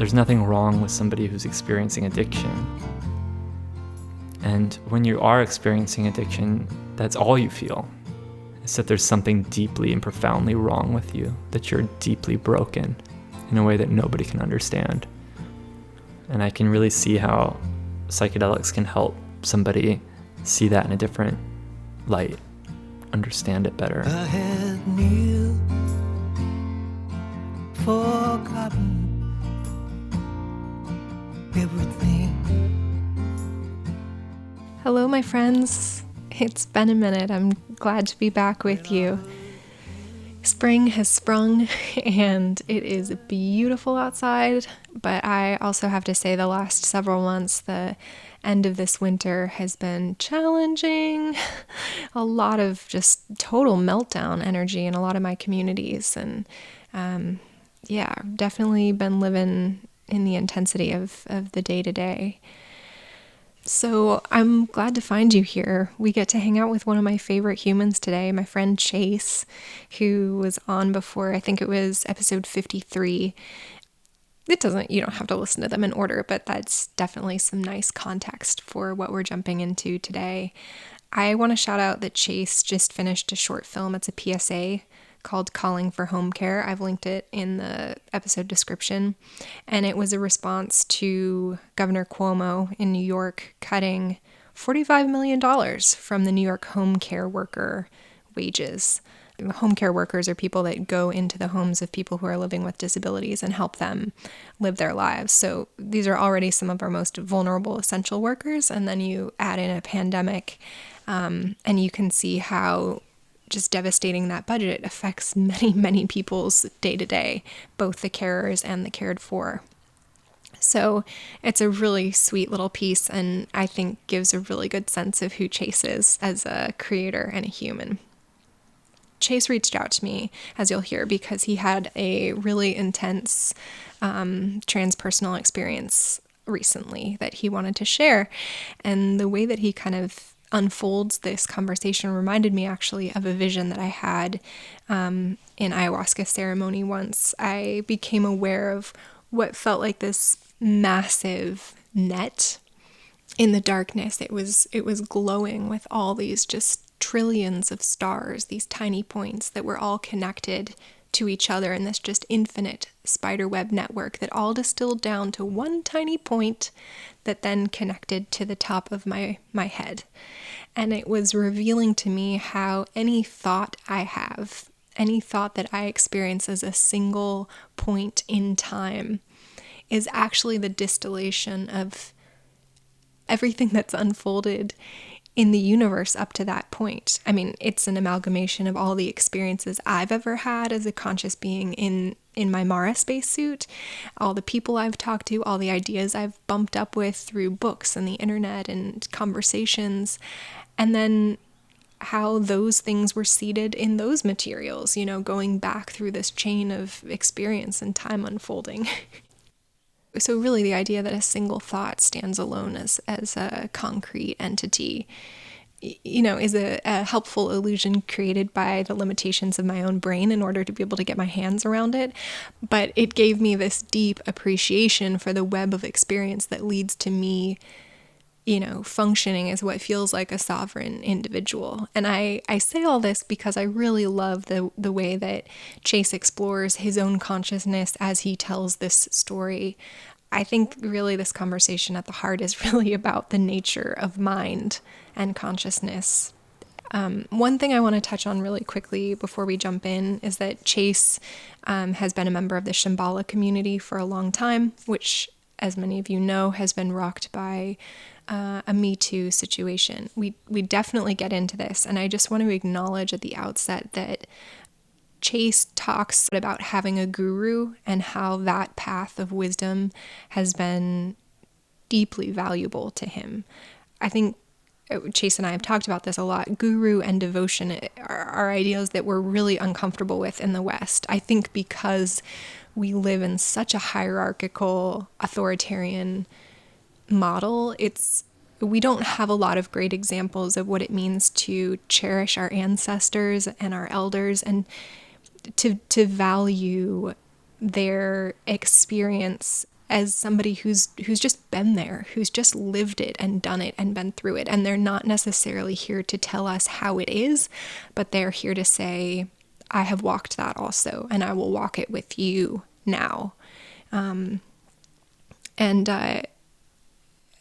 There's nothing wrong with somebody who's experiencing addiction. And when you are experiencing addiction, that's all you feel. It's that there's something deeply and profoundly wrong with you, that you're deeply broken in a way that nobody can understand. And I can really see how psychedelics can help somebody see that in a different light, understand it better. I had kneel, forgotten everything. Hello, my friends. It's been a minute. I'm glad to be back with you. Spring has sprung and it is beautiful outside, but I also have to say the last several months, the end of this winter has been challenging. A lot of just total meltdown energy in a lot of my communities, and definitely been living in the intensity of the day-to-day. So I'm glad to find you here. We get to hang out with one of my favorite humans today, my friend Chase, who was on before. I think it was episode 53. You don't have to listen to them in order, but that's definitely some nice context for what we're jumping into today. I want to shout out that Chase just finished a short film. It's a PSA called Calling for Home Care. I've linked it in the episode description. And it was a response to Governor Cuomo in New York cutting $45 million from the New York home care worker wages. Home care workers are people that go into the homes of people who are living with disabilities and help them live their lives. So these are already some of our most vulnerable essential workers. And then you add in a pandemic, and you can see how just devastating that budget affects many, many people's day-to-day, both the carers and the cared for. So it's a really sweet little piece, and I think gives a really good sense of who Chase is as a creator and a human. Chase reached out to me, as you'll hear, because he had a really intense transpersonal experience recently that he wanted to share. And the way that he kind of unfolds this conversation reminded me actually of a vision that I had in ayahuasca ceremony once. I became aware of what felt like this massive net in the darkness. It was glowing with all these just trillions of stars, these tiny points that were all connected to each other in this just infinite spiderweb network that all distilled down to one tiny point that then connected to the top of my head. And it was revealing to me how any thought I have, any thought that I experience as a single point in time, is actually the distillation of everything that's unfolded in the universe up to that point. I mean, it's an amalgamation of all the experiences I've ever had as a conscious being in my Maura spacesuit, all the people I've talked to, all the ideas I've bumped up with through books and the internet and conversations, and then how those things were seeded in those materials, going back through this chain of experience and time unfolding. So really the idea that a single thought stands alone as a concrete entity, is a helpful illusion created by the limitations of my own brain in order to be able to get my hands around it. But it gave me this deep appreciation for the web of experience that leads to me, functioning as what feels like a sovereign individual. And I say all this because I really love the way that Chase explores his own consciousness as he tells this story. I think really this conversation at the heart is really about the nature of mind and consciousness. One thing I want to touch on really quickly before we jump in is that Chase has been a member of the Shambhala community for a long time, which, as many of you know, has been rocked by a Me Too situation. We definitely get into this, and I just want to acknowledge at the outset that Chase talks about having a guru and how that path of wisdom has been deeply valuable to him. I think Chase and I have talked about this a lot. Guru and devotion are ideas that we're really uncomfortable with in the West. I think because we live in such a hierarchical, authoritarian model, we don't have a lot of great examples of what it means to cherish our ancestors and our elders and to value their experience as somebody who's just been there, who's just lived it and done it and been through it. And they're not necessarily here to tell us how it is, but they're here to say, I have walked that also, and I will walk it with you now.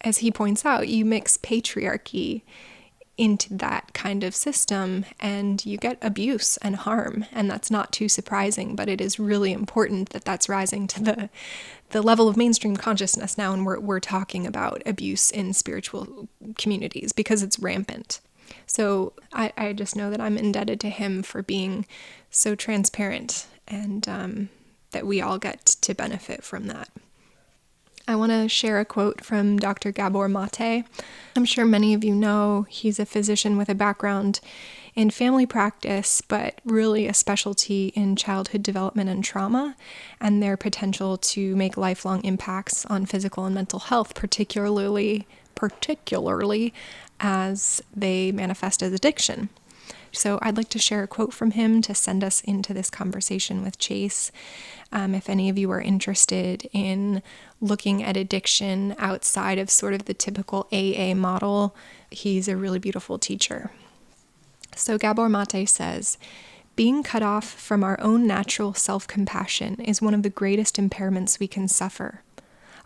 As he points out, you mix patriarchy into that kind of system and you get abuse and harm, and that's not too surprising, but it is really important that that's rising to the level of mainstream consciousness now, and we're talking about abuse in spiritual communities because it's rampant. So I just know that I'm indebted to him for being so transparent, and that we all get to benefit from that. I want to share a quote from Dr. Gabor Mate. I'm sure many of you know he's a physician with a background in family practice, but really a specialty in childhood development and trauma, and their potential to make lifelong impacts on physical and mental health, particularly as they manifest as addiction. So I'd like to share a quote from him to send us into this conversation with Chase. If any of you are interested in looking at addiction outside of sort of the typical AA model, he's a really beautiful teacher. So Gabor Mate says, being cut off from our own natural self-compassion is one of the greatest impairments we can suffer.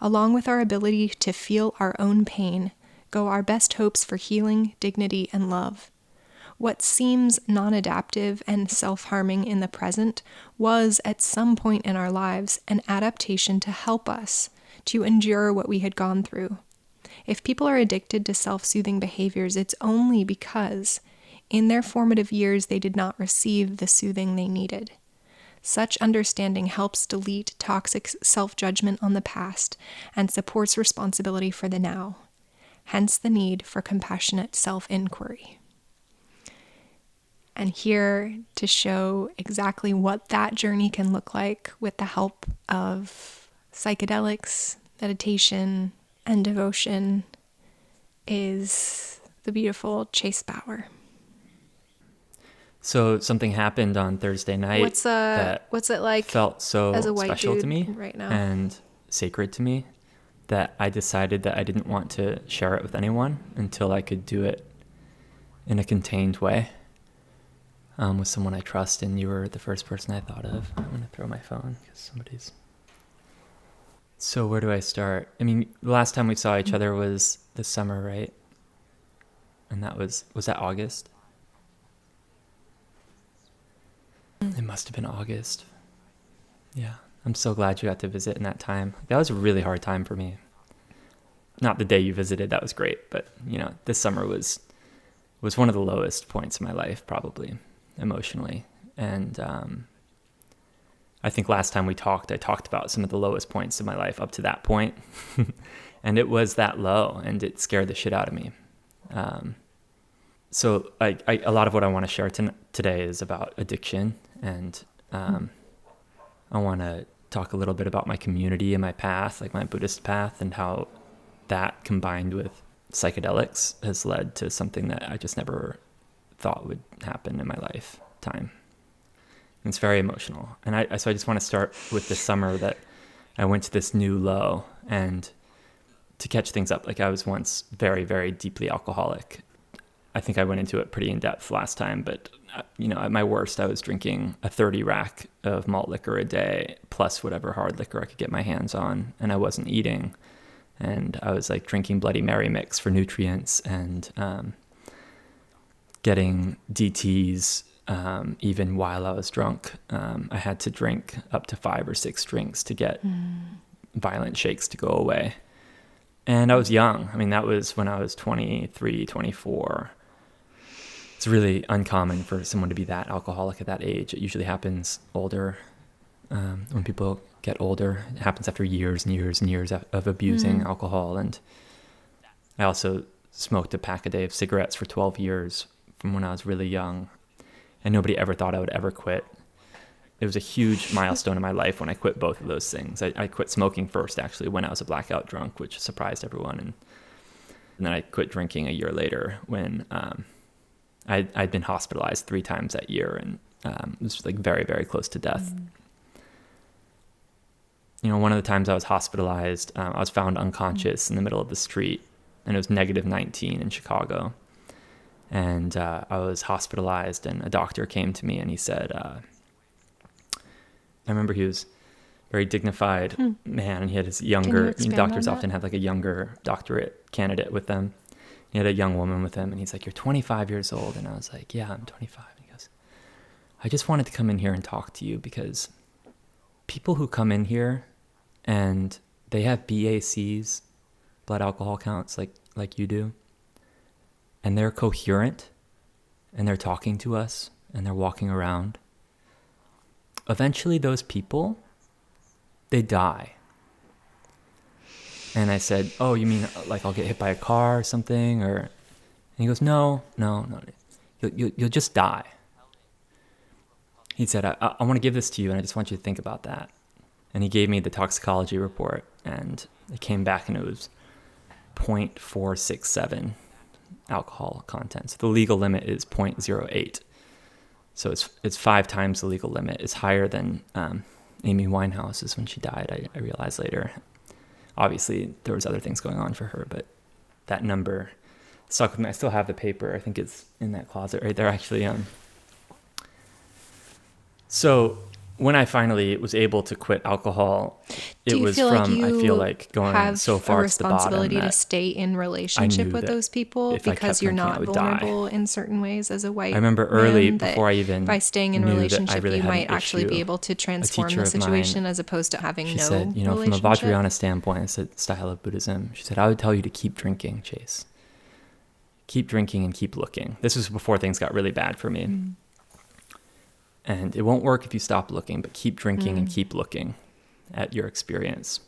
Along with our ability to feel our own pain, go our best hopes for healing, dignity, and love. What seems non-adaptive and self-harming in the present was, at some point in our lives, an adaptation to help us to endure what we had gone through. If people are addicted to self-soothing behaviors, it's only because, in their formative years, they did not receive the soothing they needed. Such understanding helps delete toxic self-judgment on the past and supports responsibility for the now. Hence the need for compassionate self-inquiry. And here to show exactly what that journey can look like with the help of psychedelics, meditation, and devotion is the beautiful Chase Bauer. So something happened on Thursday night What's it like felt so as a white special dude to me right now? and sacred to me that I decided that I didn't want to share it with anyone until I could do it in a contained way. With someone I trust, and you were the first person I thought of. I'm going to throw my phone because somebody's... So where do I start? I mean, the last time we saw each other was this summer, right? And that was that August? It must have been August. Yeah, I'm so glad you got to visit in that time. That was a really hard time for me. Not the day you visited, that was great, but this summer was one of the lowest points in my life, probably. Emotionally. And I think last time we talked, I talked about some of the lowest points in my life up to that point. And it was that low, and it scared the shit out of me. So a lot of what I want to share today is about addiction. And I want to talk a little bit about my community and my path, like my Buddhist path, and how that combined with psychedelics has led to something that I just never thought would happen in my lifetime. It's very emotional. And so I just want to start with this summer that I went to this new low, and to catch things up, like I was once very, very deeply alcoholic. I think I went into it pretty in depth last time, but at my worst, I was drinking a 30 rack of malt liquor a day, plus whatever hard liquor I could get my hands on, and I wasn't eating. And I was like drinking Bloody Mary mix for nutrients, and getting DTs even while I was drunk. I had to drink up to 5 or 6 drinks to get violent shakes to go away. And I was young. I mean, that was when I was 23, 24. It's really uncommon for someone to be that alcoholic at that age. It usually happens older. When people get older, it happens after years and years and years of abusing alcohol. And I also smoked a pack a day of cigarettes for 12 years from when I was really young, and nobody ever thought I would ever quit. It was a huge milestone in my life when I quit both of those things. I quit smoking first, actually, when I was a blackout drunk, which surprised everyone. And then I quit drinking a year later when I'd been hospitalized 3 times that year, and it was like very, very close to death. one of the times I was hospitalized, I was found unconscious in the middle of the street, and it was -19 in Chicago. And I was hospitalized, and a doctor came to me, and he said, I remember he was very dignified man, and he had his younger, doctors often have like a younger doctorate candidate with them. He had a young woman with him, and he's like, "You're 25 years old." And I was like, "Yeah, I'm 25. And he goes, "I just wanted to come in here and talk to you, because people who come in here and they have BACs, blood alcohol counts, like you do, and they're coherent, and they're talking to us, and they're walking around, eventually those people, they die." And I said, "Oh, you mean like I'll get hit by a car or something?" And he goes, No. You'll just die. He said, I want to give this to you, and I just want you to think about that. And he gave me the toxicology report, and it came back, and it was 0.467 alcohol content. So the legal limit is 0.08. So it's 5 times the legal limit. It's higher than Amy Winehouse's when she died, I realized later. Obviously, there was other things going on for her, but that number stuck with me. I still have the paper. I think it's in that closet right there, actually. So when I finally was able to quit alcohol, it was from, I feel like, going so far to the bottom. Responsibility to stay in relationship with those people because you're not vulnerable in certain ways as a white man. I remember early, before I even by staying in relationship, really you might actually be able to transform the situation as opposed to having no relationship. She said, from a Vajrayana standpoint, it's a style of Buddhism. She said, "I would tell you to keep drinking, Chase. Keep drinking and keep looking." This was before things got really bad for me. And it won't work if you stop looking, but keep drinking and keep looking at your experience.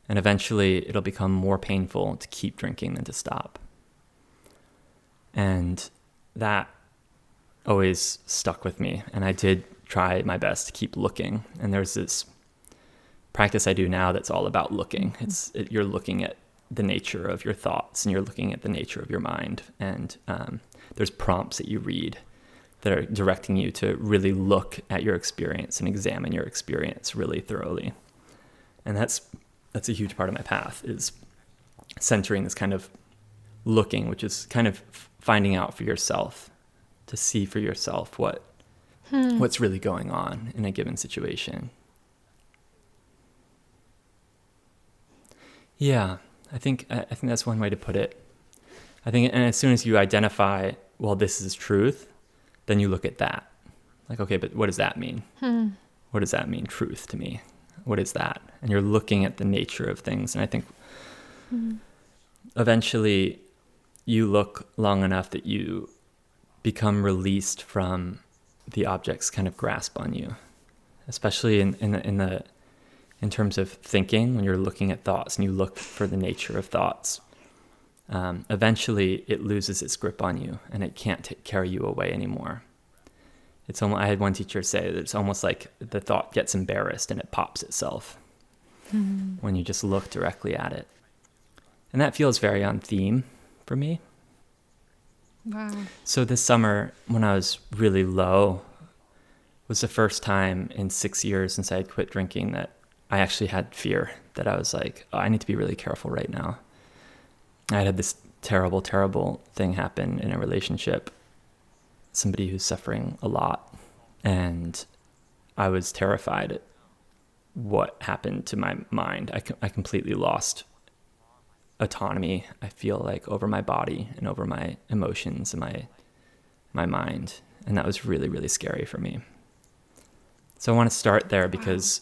And eventually it'll become more painful to keep drinking than to stop. And that always stuck with me. And I did try my best to keep looking. And there's this practice I do now that's all about looking. You're looking at the nature of your thoughts, and you're looking at the nature of your mind. And there's prompts that you read that are directing you to really look at your experience and examine your experience really thoroughly. And that's a huge part of my path, is centering this kind of looking, which is kind of finding out for yourself, to see for yourself what's really going on in a given situation. Yeah, I think that's one way to put it. I think, and as soon as you identify, well, this is truth, then you look at that. Like, okay, but what does that mean? What does that mean, truth, to me? What is that? And you're looking at the nature of things. And I think eventually you look long enough that you become released from the object's kind of grasp on you, especially in terms of thinking. When you're looking at thoughts and you look for the nature of thoughts, eventually it loses its grip on you, and it can't carry you away anymore. I had one teacher say that it's almost like the thought gets embarrassed and it pops itself when you just look directly at it. And that feels very on theme for me. Wow. So this summer, when I was really low, was the first time in 6 years since I had quit drinking that I actually had fear, that I was like, oh, I need to be really careful right now. I had this terrible, terrible thing happen in a relationship, somebody who's suffering a lot. And I was terrified at what happened to my mind. I completely lost autonomy, I feel like, over my body and over my emotions and my mind. And that was really, really scary for me. So I want to start there because,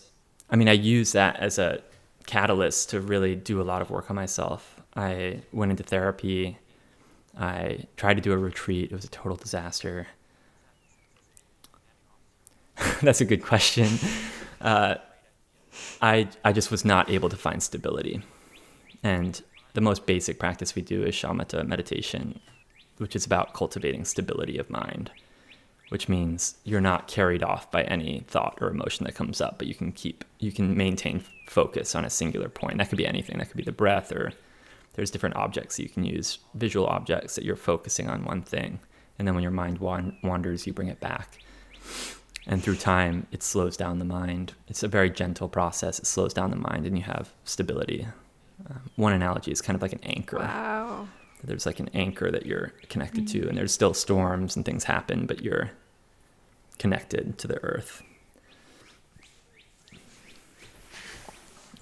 I use that as a catalyst to really do a lot of work on myself. I went into therapy. I tried to do a retreat. It was a total disaster. That's a good question. I just was not able to find stability. And the most basic practice we do is shamatha meditation, which is about cultivating stability of mind, which means you're not carried off by any thought or emotion that comes up, but you can maintain focus on a singular point. That could be anything. That could be the breath, or there's different objects that you can use, visual objects that you're focusing on one thing. And then when your mind wanders, you bring it back. And through time, it slows down the mind. It's a very gentle process. It slows down the mind and you have stability. One analogy is kind of like an anchor. Wow. There's like an anchor that you're connected to, and there's still storms and things happen, but you're connected to the earth.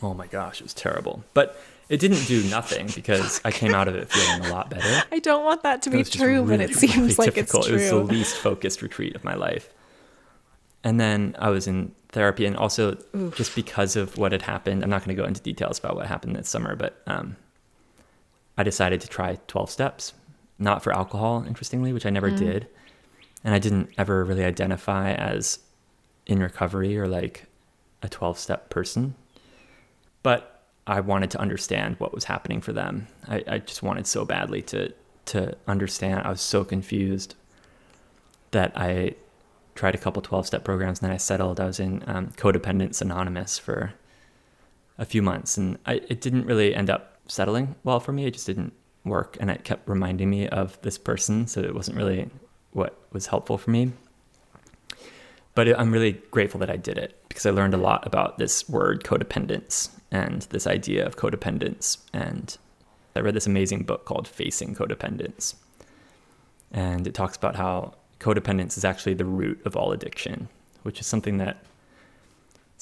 Oh my gosh, it was terrible. But it didn't do nothing because I came out of it feeling a lot better. I don't want that to be It was just true, but really, it seems really like difficult. it's true. It was the least focused retreat of my life. And then I was in therapy, and also just because of what had happened, I'm not going to go into details about what happened this summer, but I decided to try 12 steps, not for alcohol, interestingly, which I never did. And I didn't ever really identify as in recovery or like a 12-step person. But I wanted to understand what was happening for them. I just wanted so badly to understand. I was so confused that I tried a couple 12-step programs, and then I settled. I was in Codependence Anonymous for a few months, and it didn't really end up settling well for me. It just didn't work, and it kept reminding me of this person, so it wasn't really what was helpful for me. But I'm really grateful that I did it, because I learned a lot about this word codependence and this idea of codependence. And I read this amazing book called Facing Codependence, and it talks about how codependence is actually the root of all addiction, which is something that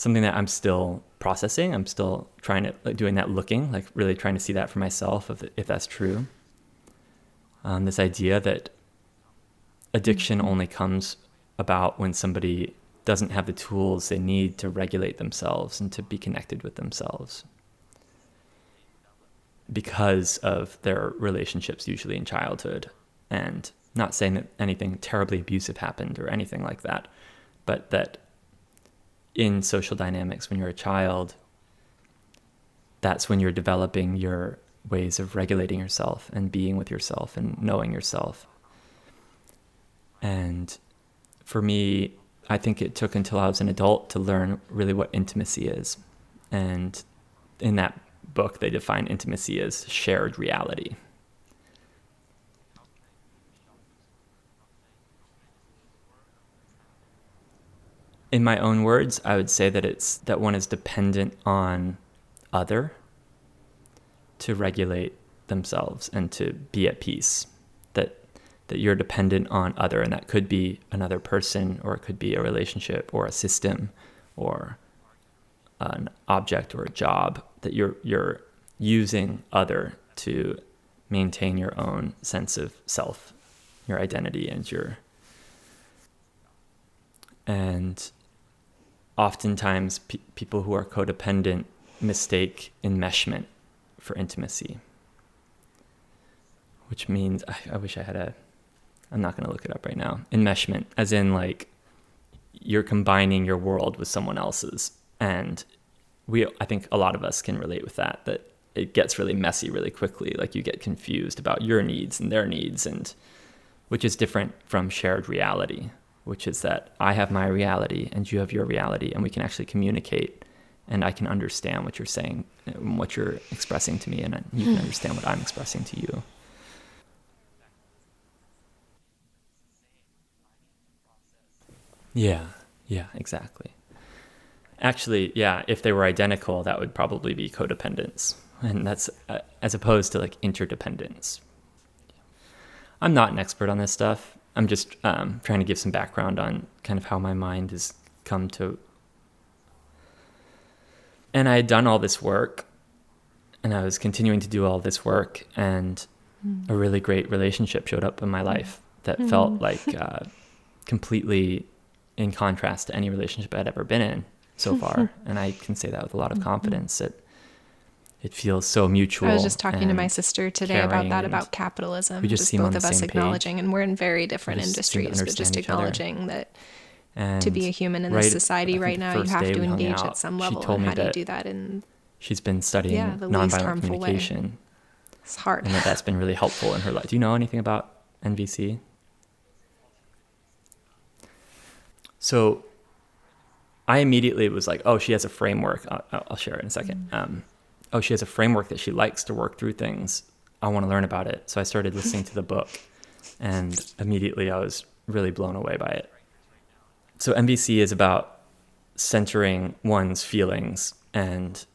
I'm still processing. I'm still trying to doing that looking, like really trying to see that for myself, if that's true. This idea that addiction only comes about when somebody doesn't have the tools they need to regulate themselves and to be connected with themselves because of their relationships, usually in childhood. And not saying that anything terribly abusive happened or anything like that, but that in social dynamics, when you're a child, that's when you're developing your ways of regulating yourself and being with yourself and knowing yourself. And for me, I think it took until I was an adult to learn really what intimacy is. And in that book, they define intimacy as shared reality. In my own words, I would say that it's that one is dependent on other to regulate themselves and to be at peace. That you're dependent on other, and that could be another person, or it could be a relationship or a system or an object or a job, that you're using other to maintain your own sense of self, your identity, and oftentimes people who are codependent mistake enmeshment for intimacy, which means I wish I had I'm not going to look it up right now. Enmeshment, as in like you're combining your world with someone else's. And I think a lot of us can relate with that it gets really messy really quickly. Like you get confused about your needs and their needs, and which is different from shared reality, which is that I have my reality and you have your reality, and we can actually communicate, and I can understand what you're saying and what you're expressing to me, and you can understand what I'm expressing to you. Yeah, exactly. Actually, yeah, if they were identical, that would probably be codependence. And that's as opposed to like interdependence. I'm not an expert on this stuff. I'm just trying to give some background on kind of how my mind has come to. And I had done all this work, and I was continuing to do all this work, and a really great relationship showed up in my life that felt like completely in contrast to any relationship I'd ever been in so far. And I can say that with a lot of confidence, that it feels so mutual. I was just talking to my sister today about that, about capitalism. We just seem both on the of us same acknowledging, page. and we're in very different We just seem to industries, but just understand each other. acknowledging that And to be a human in right, this society I think right the now, you first have day to we hung engage out, at some she level. told And me how do you that do that in she's been studying the least nonviolent harmful way? communication. It's hard. And that's been really helpful in her life. Do you know anything about NVC? So I immediately was like, oh, she has a framework. I'll share it in a second. Oh, she has a framework that she likes to work through things. I want to learn about it. So I started listening to the book, and immediately I was really blown away by it. So MVC is about centering one's feelings and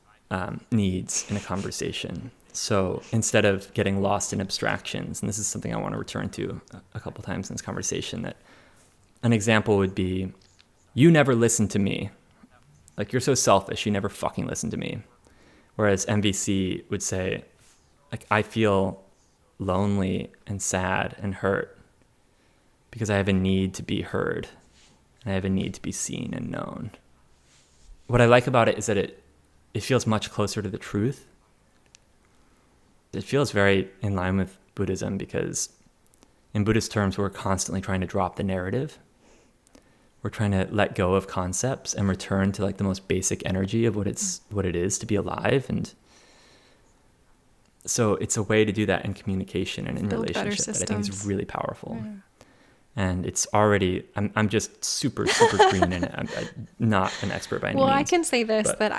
needs in a conversation. So instead of getting lost in abstractions, and this is something I want to return to a couple times in this conversation, that an example would be, you never listen to me. Like, you're so selfish, you never fucking listen to me. Whereas MVC would say, like, I feel lonely and sad and hurt because I have a need to be heard. And I have a need to be seen and known. What I like about it is that it feels much closer to the truth. It feels very in line with Buddhism, because in Buddhist terms, we're constantly trying to drop the narrative. We're trying to let go of concepts and return to like the most basic energy of what it is to be alive. And so it's a way to do that in communication and in relationship that I think is really powerful. Yeah. And it's already, I'm just super green in it. I'm not an expert by any means. Well, I can say this, that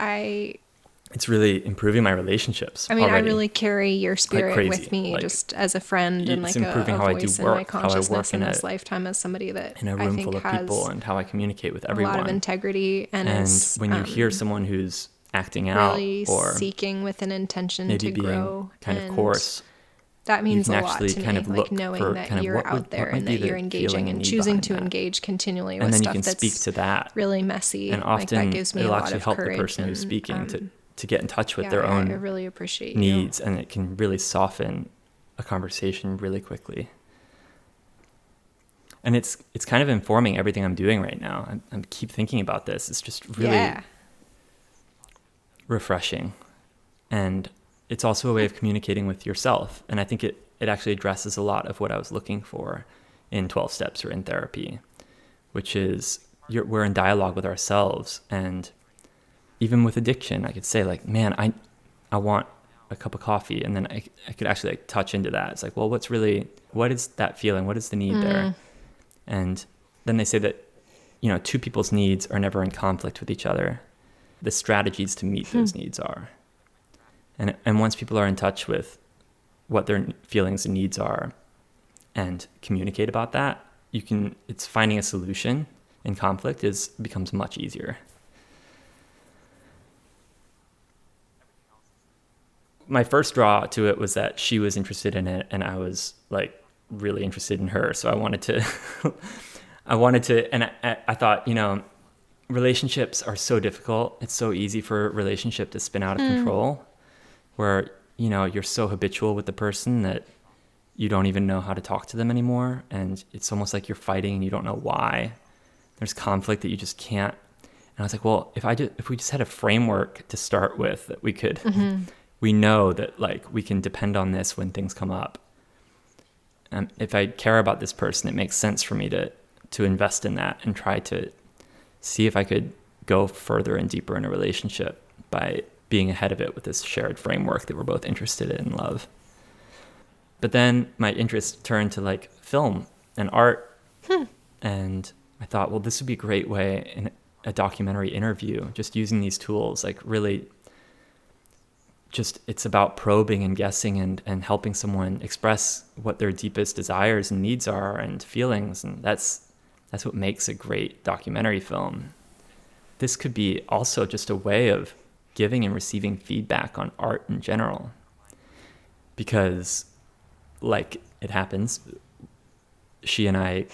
it's really improving my relationships. I mean, already. I really carry your spirit like with me, like, just as a friend and like a voice in my consciousness in this lifetime, as somebody that in a room full of people, and how I communicate with everyone. A lot of integrity, and when you hear someone who's acting out really or seeking with an intention maybe to grow, kind of coarse, that means a lot to kind me. of like knowing that you're out there and that you're engaging and choosing to engage continually with stuff that's speak to that really messy. And often like that gives me it'll a lot actually of help courage the person who's speaking to get in touch with their own I really appreciate needs, you. and it can really soften a conversation really quickly. And it's kind of informing everything I'm doing right now. I keep thinking about this. It's just really refreshing. And it's also a way of communicating with yourself. And I think it actually addresses a lot of what I was looking for in 12 steps or in therapy, which is we're in dialogue with ourselves. And even with addiction, I could say like, man, I want a cup of coffee. And then I could actually like touch into that. It's like, well, what is that feeling? What is the need there? And then they say that, two people's needs are never in conflict with each other. The strategies to meet those needs are. And once people are in touch with what their feelings and needs are and communicate about that, it's finding a solution in conflict becomes much easier. My first draw to it was that she was interested in it and I was like really interested in her. So I wanted to, and I thought, relationships are so difficult. It's so easy for a relationship to spin out of control, where, you're so habitual with the person that you don't even know how to talk to them anymore. And it's almost like you're fighting and you don't know why. There's conflict that you just can't. And I was like, well, if we just had a framework to start with that we could, we know that like we can depend on this when things come up. If I care about this person, it makes sense for me to invest in that and try to see if I could go further and deeper in a relationship by being ahead of it with this shared framework that we're both interested in and love. But then my interest turned to like film and art. And I thought, well, this would be a great way in a documentary interview, just using these tools, like really just, it's about probing and guessing and helping someone express what their deepest desires and needs are and feelings. And that's what makes a great documentary film. This could be also just a way of giving and receiving feedback on art in general. Because, like it happens, she and I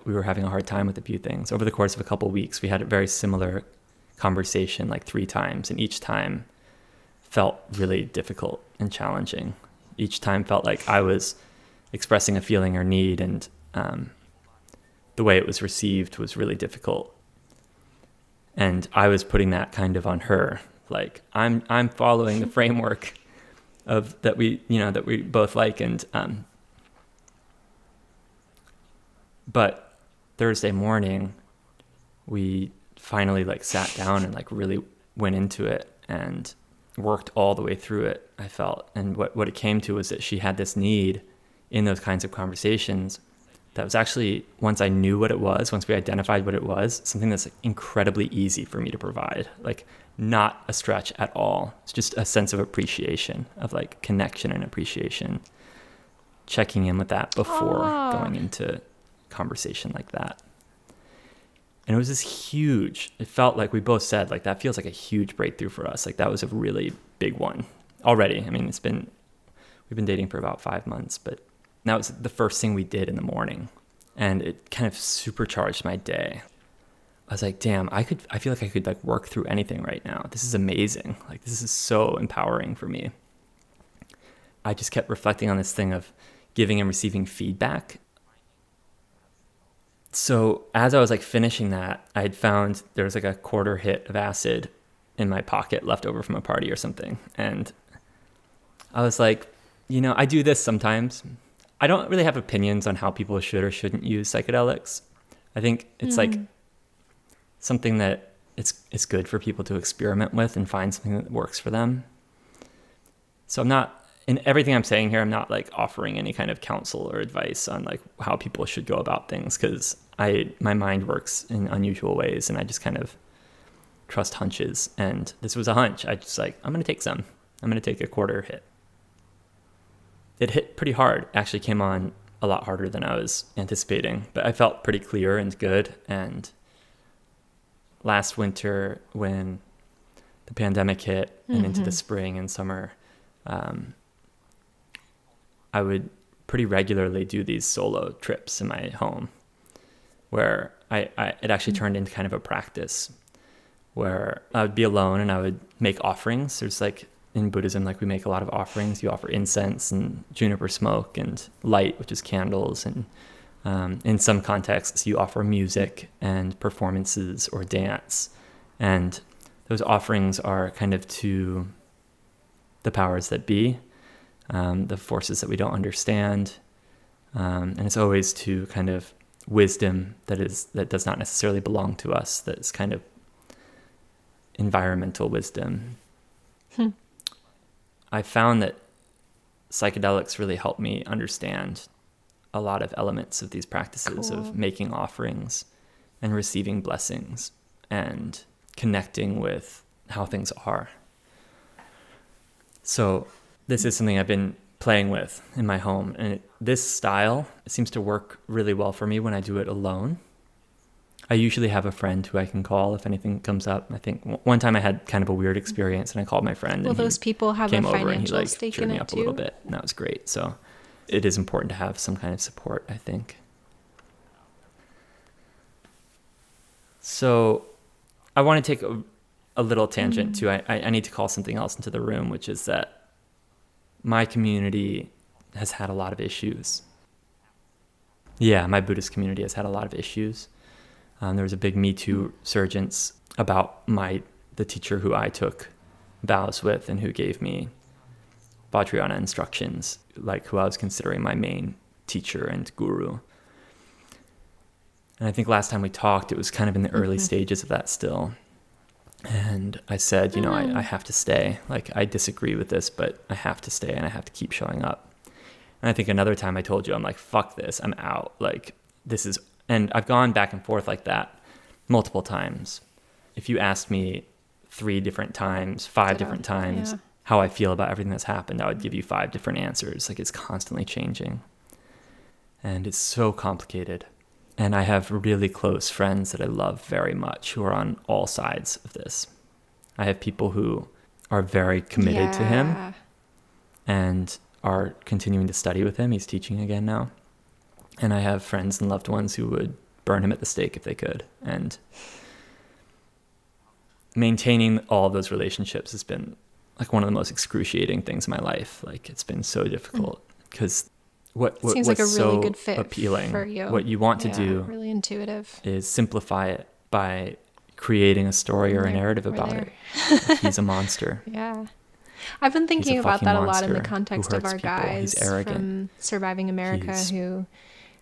we were having a hard time with a few things. Over the course of a couple of weeks, we had a very similar conversation like 3 times, and each time felt really difficult and challenging. Each time felt like I was expressing a feeling or need, and the way it was received was really difficult. And I was putting that kind of on her, like I'm following the framework of that we both like. And but Thursday morning, we finally like sat down and like really went into it and worked all the way through it, I felt. And what it came to was that she had this need in those kinds of conversations that was actually, once I knew what it was, once we identified what it was, something that's like incredibly easy for me to provide. Like not a stretch at all. It's just a sense of appreciation, of like connection and appreciation. Checking in with that before going into conversation like that. And it was this huge, it felt like we both said, like, that feels like a huge breakthrough for us. Like, that was a really big one already. I mean, we've been dating for about 5 months, but that was the first thing we did in the morning. And it kind of supercharged my day. I was like, damn, I feel like I could like work through anything right now. This is amazing. Like, this is so empowering for me. I just kept reflecting on this thing of giving and receiving feedback. So as I was like finishing that, I had found there was like a quarter hit of acid in my pocket left over from a party or something. And I was like, I do this sometimes. I don't really have opinions on how people should or shouldn't use psychedelics. I think it's like something that it's good for people to experiment with and find something that works for them. So I'm not, in everything I'm saying here, I'm not like offering any kind of counsel or advice on like how people should go about things, because my mind works in unusual ways and I just kind of trust hunches. And this was a hunch. I just like, I'm going to take some. I'm going to take a quarter hit. It hit pretty hard. Actually came on a lot harder than I was anticipating, but I felt pretty clear and good. And last winter, when the pandemic hit and into the spring and summer, I would pretty regularly do these solo trips in my home where it actually turned into kind of a practice where I would be alone and I would make offerings. There's like, in Buddhism, like we make a lot of offerings. You offer incense and juniper smoke and light, which is candles. And in some contexts, you offer music and performances or dance. And those offerings are kind of to the powers that be, the forces that we don't understand. And it's always to kind of wisdom that does not necessarily belong to us. That's kind of environmental wisdom. I found that psychedelics really helped me understand a lot of elements of these practices of making offerings and receiving blessings and connecting with how things are. So this is something I've been playing with in my home. And this style seems to work really well for me when I do it alone. I usually have a friend who I can call if anything comes up. I think one time I had kind of a weird experience and I called my friend. Well, those people have a financial stake in it too. Cheered me up a little bit, and that was great. So it is important to have some kind of support, I think. So I want to take a little tangent too. I need to call something else into the room, which is that my community has had a lot of issues. Yeah, my Buddhist community has had a lot of issues. There was a big Me Too resurgence about the teacher who I took vows with and who gave me Vajrayana instructions, like who I was considering my main teacher and guru. And I think last time we talked, it was kind of in the early stages of that still. And I said, I have to stay. Like, I disagree with this, but I have to stay and I have to keep showing up. And I think another time I told you, I'm like, fuck this, I'm out. Like, this is... And I've gone back and forth like that multiple times. If you asked me 3 different times, 5 different times, how I feel about everything that's happened, I would give you 5 different answers. Like, it's constantly changing. And it's so complicated. And I have really close friends that I love very much who are on all sides of this. I have people who are very committed to him and are continuing to study with him. He's teaching again now. And I have friends and loved ones who would burn him at the stake if they could. And maintaining all of those relationships has been like one of the most excruciating things in my life. Like, it's been so difficult because what's like a really so good fit appealing for you. What you want to do really intuitive is simplify it by creating a story or a narrative about it. Like, he's a monster. Yeah. I've been thinking about that a lot in the context of our guys from Surviving America who...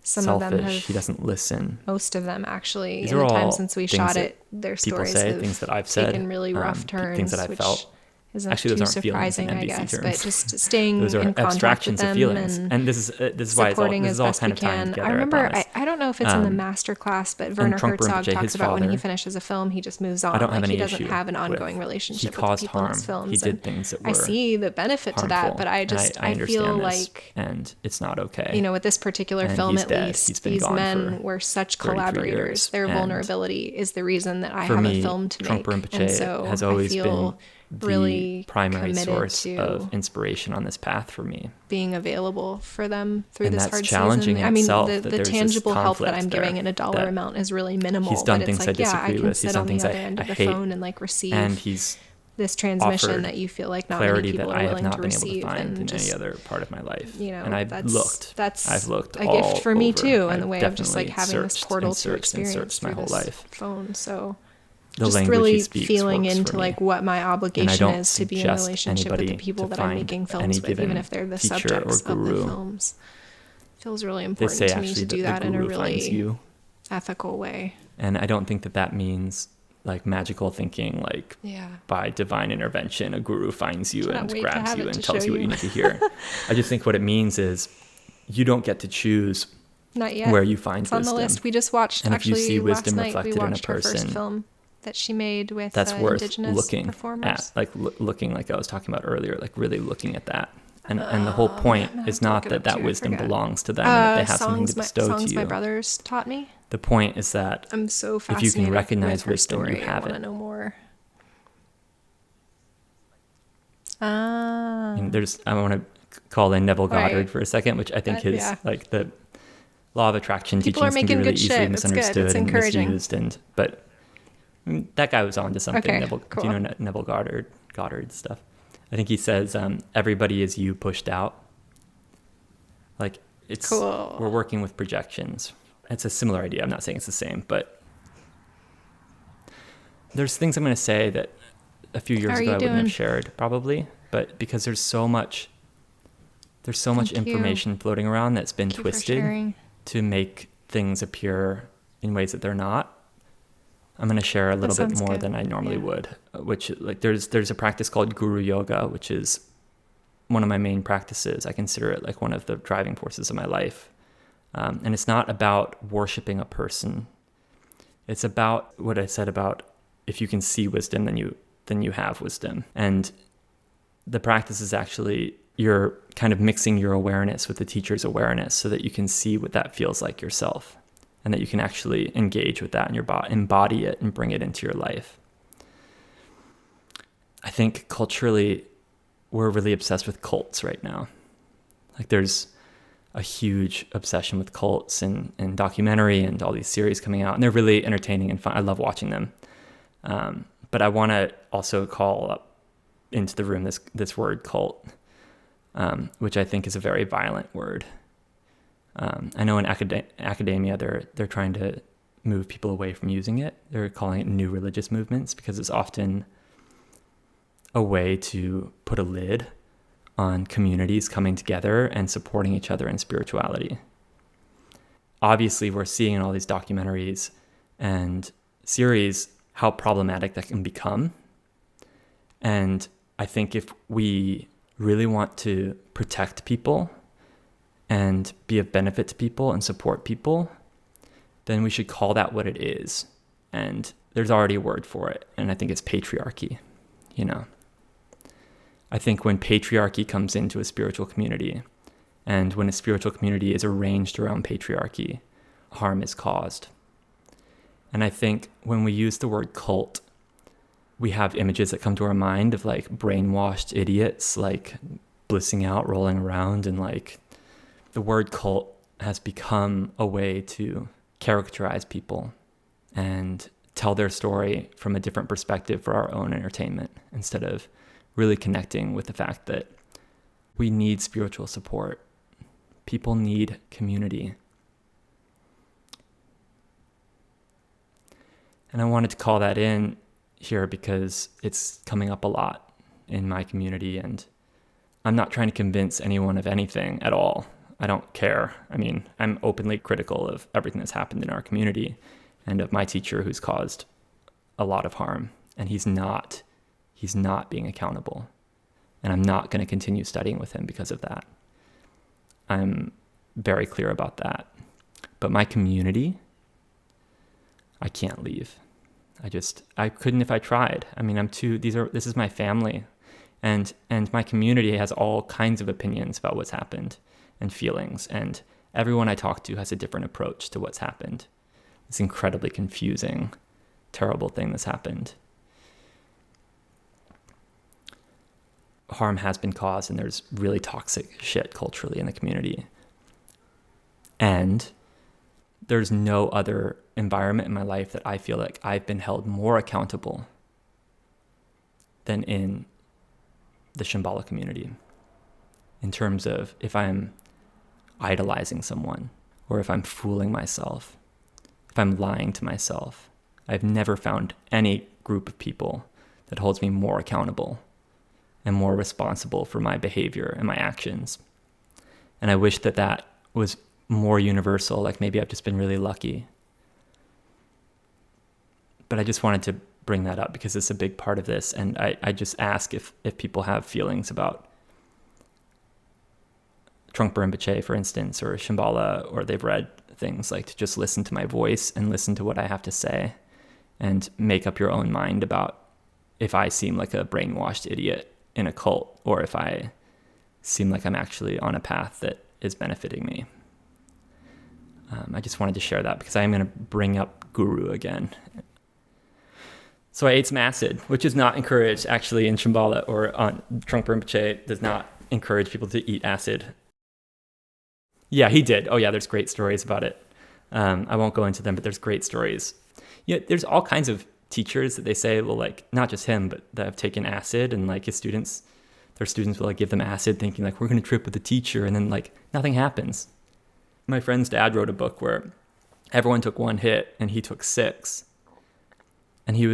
Some selfish, of them have, he doesn't listen. Most of them, actually, These in the time all since we shot it, their stories have things that I've said, taken really rough turns, things that I felt. Isn't actually, too those aren't surprising, feelings in I guess. terms. But just staying those are in contact abstractions with them of feelings, and this is why it's all kind of tying together. I remember, I don't know if it's in the master class, but Werner Trump Herzog Rinpoche, talks his about when he father, finishes a film, he just moves on. I don't have Like, any he doesn't issue have an ongoing with. relationship He with the caused people in harm. his films. He did And things that were I see the benefit to that, harmful, but I and just I I feel understand this, like, and it's not okay. you know, with this particular And film, he's at dead. least, He's been these gone men for were such 33 collaborators. years, Their and vulnerability is the reason that I for have me, a film to Trump make. Rinpoche And so has I always feel been the really primary committed source to of inspiration on this path for me. being available for them through And this that's hard challenging season. in I mean, itself, the that there's this tangible help that conflict I'm there, giving in a dollar that amount is really minimal. he's done but it's things I like, yeah, I disagree can with. He's sit done on the things other I end of the hate, phone and like receive and he's this transmission offered that you feel like not many clarity people that are I have willing not to been able to receive. find And in just, any other part of my life. you know, And I've looked. That's I've looked a all gift for me over. too, in I've the way of just like definitely having this searched portal and to searched and experience searched my through whole this life. phone. So The just language really he speaks feeling works into for me. like what my And I obligation don't is to be in suggest relationship with the anybody people to that I'm find making any films with, even given if they're the teacher or subjects of the guru. films. Feels really They important say to me actually to do that that the in a guru finds really you. ethical way. And I don't think that that means like magical thinking, like Yeah. by divine intervention, a guru finds you Cannot and wait to grabs have you it and to tells show you what you. you need to hear. I just think what it means is you don't get to choose Not yet. where you find It's on wisdom. the list. We just watched, And if you actually, see last wisdom night, we reflected in a watched her first person, film that she made with that's worth indigenous looking performers. at, like looking, like I was talking about earlier, like really looking at that. And the whole point I'm gonna is have to not look it that up that too, I wisdom forget. belongs to them and that they have something to bestow songs to my you. brothers taught me. The point is that I'm so if fascinated you can recognize with her wisdom, story. you have I want it. to know more. I mean, I want to call in Neville Goddard Right. for a second, which I think his yeah. like the law of attraction People are teachings can be making really good easily shit. It's good. misunderstood It's and encouraging. misused. But I mean, that guy was onto something. Okay, Neville, cool. do you know Neville Goddard stuff? I think he says everybody is you pushed out. Like it's Cool. we're working with projections. It's a similar idea. I'm not saying it's the same, but there's things I'm going to say that a few years How are ago you I wouldn't doing? have shared probably, but because there's so much Thank you. information floating around that's been Thank you for twisted sharing. to make things appear in ways that they're not. I'm going to share a little bit sounds more good. than I normally Yeah. would, which like there's a practice called Guru Yoga, which is one of my main practices. I consider it like one of the driving forces of my life. And it's not about worshiping a person. It's about what I said about if you can see wisdom, then you have wisdom. And the practice is actually you're kind of mixing your awareness with the teacher's awareness so that you can see what that feels like yourself and that you can actually engage with that in your body, embody it and bring it into your life. I think culturally, we're really obsessed with cults right now. Like there's a huge obsession with cults and documentary and all these series coming out, and they're really entertaining and fun. I love watching them. But I want to also call up into the room this word cult, which I think is a very violent word. I know in academia they're trying to move people away from using it. They're calling it new religious movements because it's often a way to put a lid on communities coming together and supporting each other in spirituality. Obviously, we're seeing in all these documentaries and series how problematic that can become. And I think if we really want to protect people and be of benefit to people and support people, then we should call that what it is. And there's already a word for it, and I think it's patriarchy, you know. I think when patriarchy comes into a spiritual community, and when a spiritual community is arranged around patriarchy, harm is caused. And I think when we use the word cult, we have images that come to our mind of like brainwashed idiots, like blissing out, rolling around, and like the word cult has become a way to characterize people and tell their story from a different perspective for our own entertainment instead of really connecting with the fact that we need spiritual support. People need community. And I wanted to call that in here because it's coming up a lot in my community, and I'm not trying to convince anyone of anything at all. I don't care. I mean, I'm openly critical of everything that's happened in our community and of my teacher who's caused a lot of harm, and he's not being accountable. And I'm not going to continue studying with him because of that. I'm very clear about that. But my community, I can't leave. I couldn't if I tried. I mean, this is my family. And my community has all kinds of opinions about what's happened and feelings. And everyone I talk to has a different approach to what's happened. It's incredibly confusing, terrible thing that's happened. Harm has been caused, and there's really toxic shit culturally in the community. And there's no other environment in my life that I feel like I've been held more accountable than in the Shambhala community. In terms of if I'm idolizing someone, or if I'm fooling myself, if I'm lying to myself. I've never found any group of people that holds me more accountable and more responsible for my behavior and my actions. And I wish that was more universal. Like maybe I've just been really lucky. But I just wanted to bring that up because it's a big part of this. And I just ask if people have feelings about Trungpa Rinpoche, for instance, or Shambhala, or they've read things, like to just listen to my voice and listen to what I have to say and make up your own mind about if I seem like a brainwashed idiot in a cult or if I seem like I'm actually on a path that is benefiting me. I just wanted to share that because I am going to bring up Guru again. So I ate some acid, which is not encouraged actually in Shambhala, or on Trungpa Rinpoche does not encourage people to eat acid. Yeah, he did. Oh yeah, there's great stories about it. I won't go into them, but there's great stories. Yeah, there's all kinds of teachers that they say, well, like not just him, but that have taken acid, and like their students will like give them acid thinking like, we're going to trip with the teacher, and then like nothing happens. My friend's dad wrote a book where everyone took one hit and he took 6. And he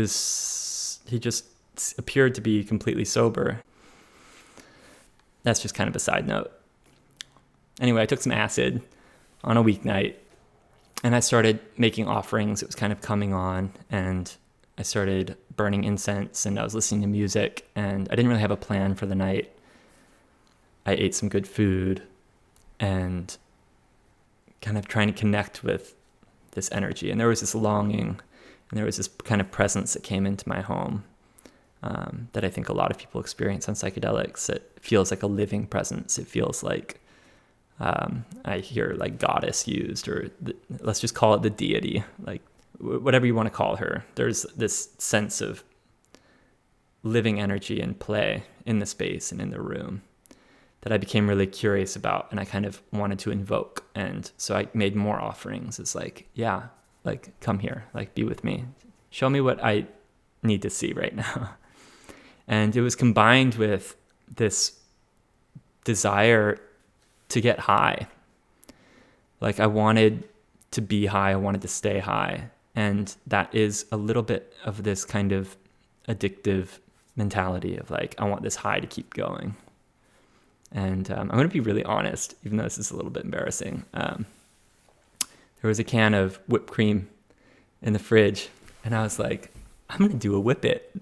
just appeared to be completely sober. That's just kind of a side note. Anyway, I took some acid on a weeknight and I started making offerings. It was kind of coming on, and I started burning incense and I was listening to music, and I didn't really have a plan for the night. I ate some good food and kind of trying to connect with this energy. And there was this longing and there was this kind of presence that came into my home that I think a lot of people experience on psychedelics. It feels like a living presence. It feels like I hear like goddess used, or let's just call it the deity, like whatever you want to call her. There's this sense of living energy and play in the space and in the room that I became really curious about, and I kind of wanted to invoke. And so I made more offerings. It's like, yeah, like come here, like be with me. Show me what I need to see right now. And it was combined with this desire to get high. Like I wanted to be high, I wanted to stay high. And that is a little bit of this kind of addictive mentality of like, I want this high to keep going. And I'm going to be really honest, even though this is a little bit embarrassing. There was a can of whipped cream in the fridge, and I was like, I'm going to do a whip it.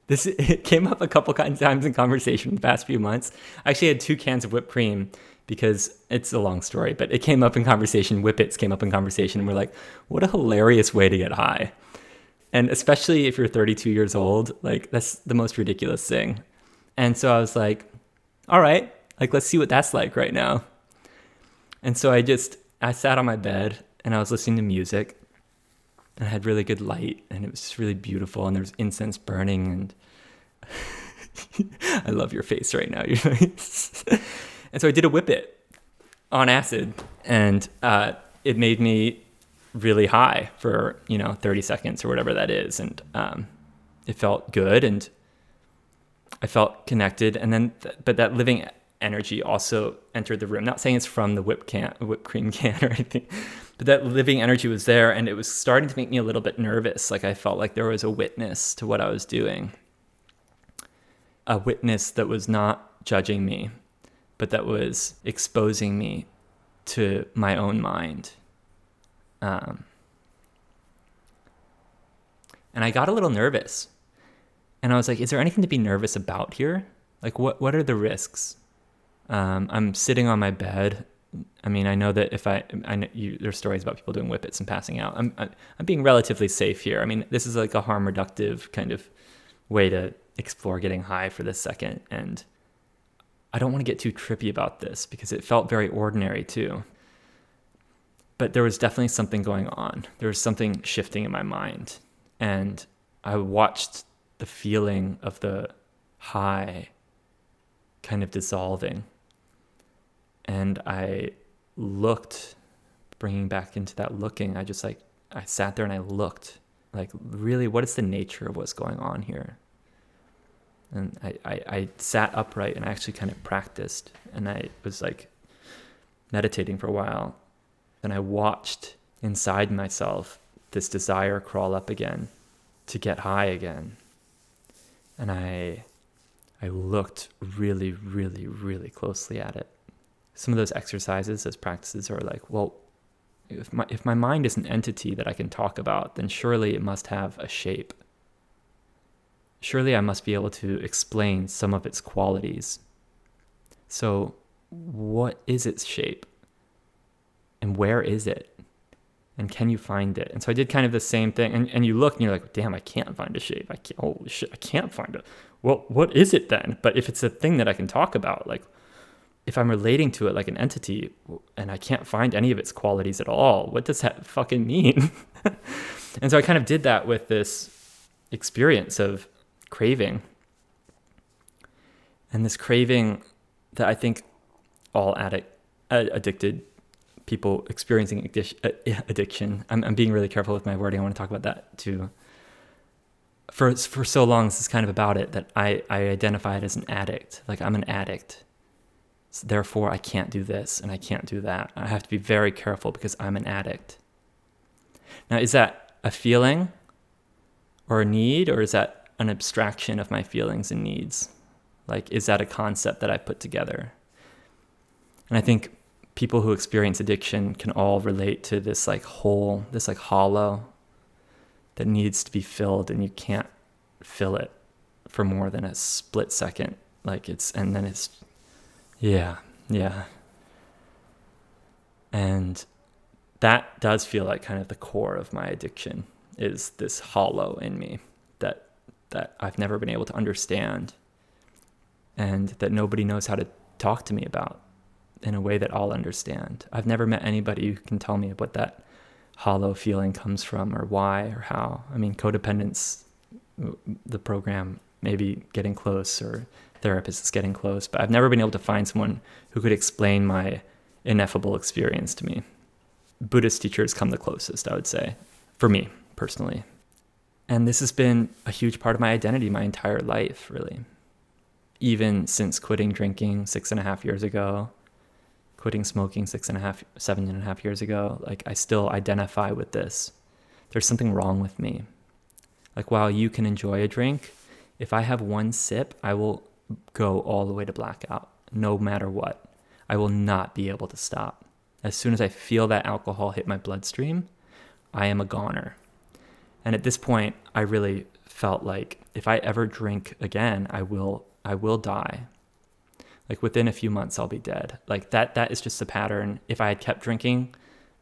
It came up a couple times in conversation in the past few months. I actually had 2 cans of whipped cream because it's a long story, but it came up in conversation. Whippets came up in conversation, and we're like, what a hilarious way to get high. And especially if you're 32 years old, like that's the most ridiculous thing. And so I was like, all right, like let's see what that's like right now. And so I sat on my bed and I was listening to music, and I had really good light, and it was just really beautiful, and there was incense burning, and I love your face right now. And so I did a whip it on acid, and it made me really high for 30 seconds or whatever that is, and it felt good, and I felt connected. And then but that living energy also entered the room. Not saying it's from the whipped cream can or anything, but that living energy was there, and it was starting to make me a little bit nervous. Like I felt like there was a witness to what I was doing, a witness that was not judging me, but that was exposing me to my own mind. And I got a little nervous, and I was like, is there anything to be nervous about here? Like what are the risks? I'm sitting on my bed I mean, I know that there's stories about people doing whippets and passing out. I'm being relatively safe here. I mean, this is like a harm reductive kind of way to explore getting high for this second. And I don't want to get too trippy about this because it felt very ordinary too. But there was definitely something going on. There was something shifting in my mind. And I watched the feeling of the high kind of dissolving. And I looked, bringing back into that looking, I sat there and I looked, like, really, what is the nature of what's going on here? And I sat upright and I actually kind of practiced. And I was like meditating for a while. And I watched inside myself this desire crawl up again to get high again. And I looked really, really, really closely at it. Some of those exercises, those practices are like, well, if my mind is an entity that I can talk about, then surely it must have a shape. Surely I must be able to explain some of its qualities. So what is its shape? And where is it? And can you find it? And so I did kind of the same thing. And you look and you're like, damn, I can't find a shape. Holy shit, I can't find it. Well, what is it then? But if it's a thing that I can talk about, like if I'm relating to it like an entity and I can't find any of its qualities at all, what does that fucking mean? And so I kind of did that with this experience of craving. And this craving that I think all addicted people experiencing addiction. I'm being really careful with my wording. I want to talk about that too. For so long, this is kind of about it, that I identify it as an addict. Like, I'm an addict. So therefore, I can't do this and I can't do that. I have to be very careful because I'm an addict. Now, is that a feeling or a need, or is that an abstraction of my feelings and needs? Like, is that a concept that I put together? And I think people who experience addiction can all relate to this like hole, this like hollow that needs to be filled, and you can't fill it for more than a split second. Yeah. And that does feel like kind of the core of my addiction, is this hollow in me that I've never been able to understand, and that nobody knows how to talk to me about in a way that I'll understand. I've never met anybody who can tell me what that hollow feeling comes from, or why, or how. I mean, Codependence, the program, maybe getting close, or therapists is getting close, but I've never been able to find someone who could explain my ineffable experience to me. Buddhist teachers come the closest, I would say, for me personally. And this has been a huge part of my identity my entire life, really. Even since quitting drinking 6.5 years ago, quitting smoking 7.5 years ago, like, I still identify with this. There's something wrong with me. Like, while you can enjoy a drink, if I have one sip, I will go all the way to blackout, no matter what. I will not be able to stop. As soon as I feel that alcohol hit my bloodstream, I am a goner. And at this point, I really felt like if I ever drink again, I will die. Like, within a few months, I'll be dead. Like, that is just the pattern. If I had kept drinking,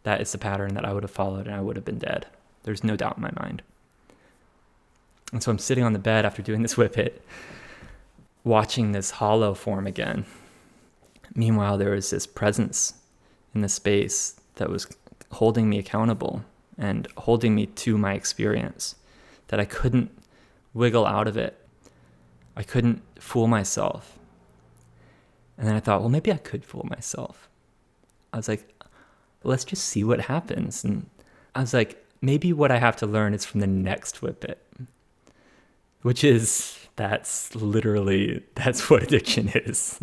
that is the pattern that I would have followed, and I would have been dead. There's no doubt in my mind. And so I'm sitting on the bed after doing this whippet, watching this hollow form again. Meanwhile, there was this presence in the space that was holding me accountable and holding me to my experience, that I couldn't wiggle out of it. I couldn't fool myself. And then I thought, well, maybe I could fool myself. I was like, let's just see what happens. And I was like, maybe what I have to learn is from the next whippet, which is, that's what addiction is.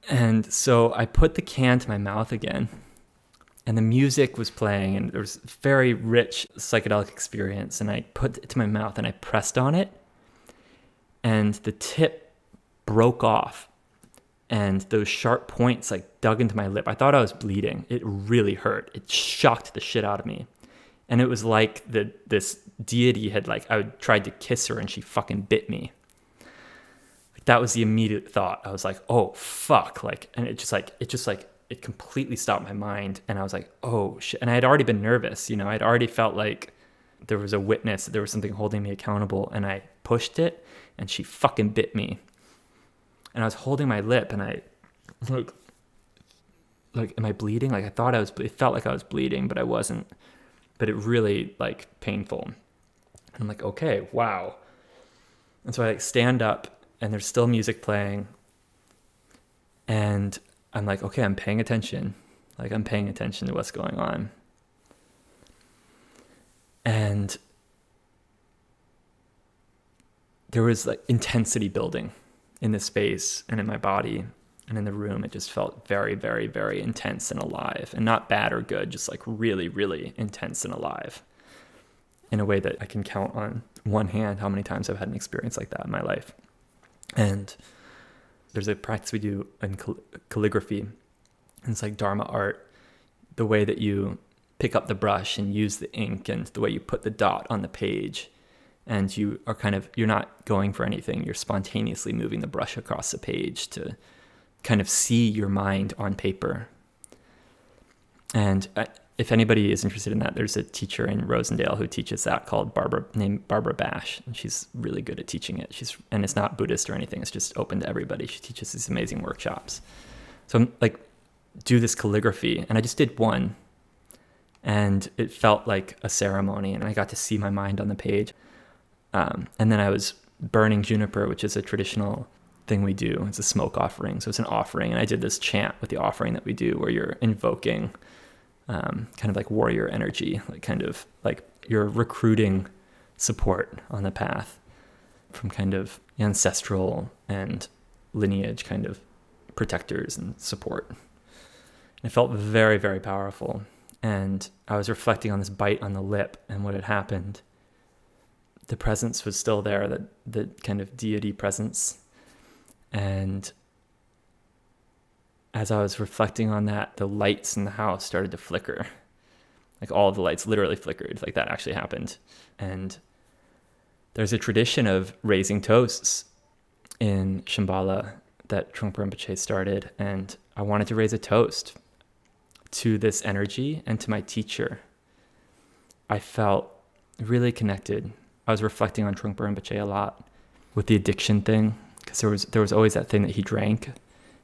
And so I put the can to my mouth again, and the music was playing, and there was a very rich psychedelic experience. And I put it to my mouth and I pressed on it, and the tip broke off, and those sharp points like dug into my lip. I thought I was bleeding. It really hurt. It shocked the shit out of me. And it was like this deity had, like, I tried to kiss her and she fucking bit me. that was the immediate thought. I was like, oh fuck, like, and it completely stopped my mind. And I was like, oh shit. And I had already been nervous, you know, I'd already felt like there was a witness, there was something holding me accountable, and I pushed it and she fucking bit me. And I was holding my lip and I like, am I bleeding? Like I thought it felt like I was bleeding, but I wasn't, but it really like painful. And I'm like, okay, wow. And so I like stand up and there's still music playing. And I'm like, okay, I'm paying attention. Like I'm paying attention to what's going on. And there was like intensity building in the space and in my body and in the room. It just felt very, very, very intense and alive, and not bad or good, just like really, really intense and alive in a way that I can count on one hand how many times I've had an experience like that in my life. And there's a practice we do in calligraphy, and it's like Dharma art, the way that you pick up the brush and use the ink, and the way you put the dot on the page, and you are you're not going for anything, you're spontaneously moving the brush across the page to kind of see your mind on paper. And if anybody is interested in that, there's a teacher in Rosendale who teaches that named Barbara Bash, and she's really good at teaching it. And it's not Buddhist or anything, it's just open to everybody. She teaches these amazing workshops. So I'm like, do this calligraphy, and I just did one, and it felt like a ceremony, and I got to see my mind on the page. And then I was burning juniper, which is a traditional thing we do. It's a smoke offering, so it's an offering, and I did this chant with the offering that we do, where you're invoking kind of like warrior energy, like kind of like you're recruiting support on the path from kind of ancestral and lineage kind of protectors and support. And it felt very, very powerful. And I was reflecting on this bite on the lip and what had happened. The presence was still there, the kind of deity presence. And as I was reflecting on that, the lights in the house started to flicker. Like all of the lights literally flickered. Like that actually happened. And there's a tradition of raising toasts in Shambhala that Trungpa Rinpoche started. And I wanted to raise a toast to this energy and to my teacher. I felt really connected. I was reflecting on Trungpa Rinpoche a lot with the addiction thing, because there was always that thing that he drank,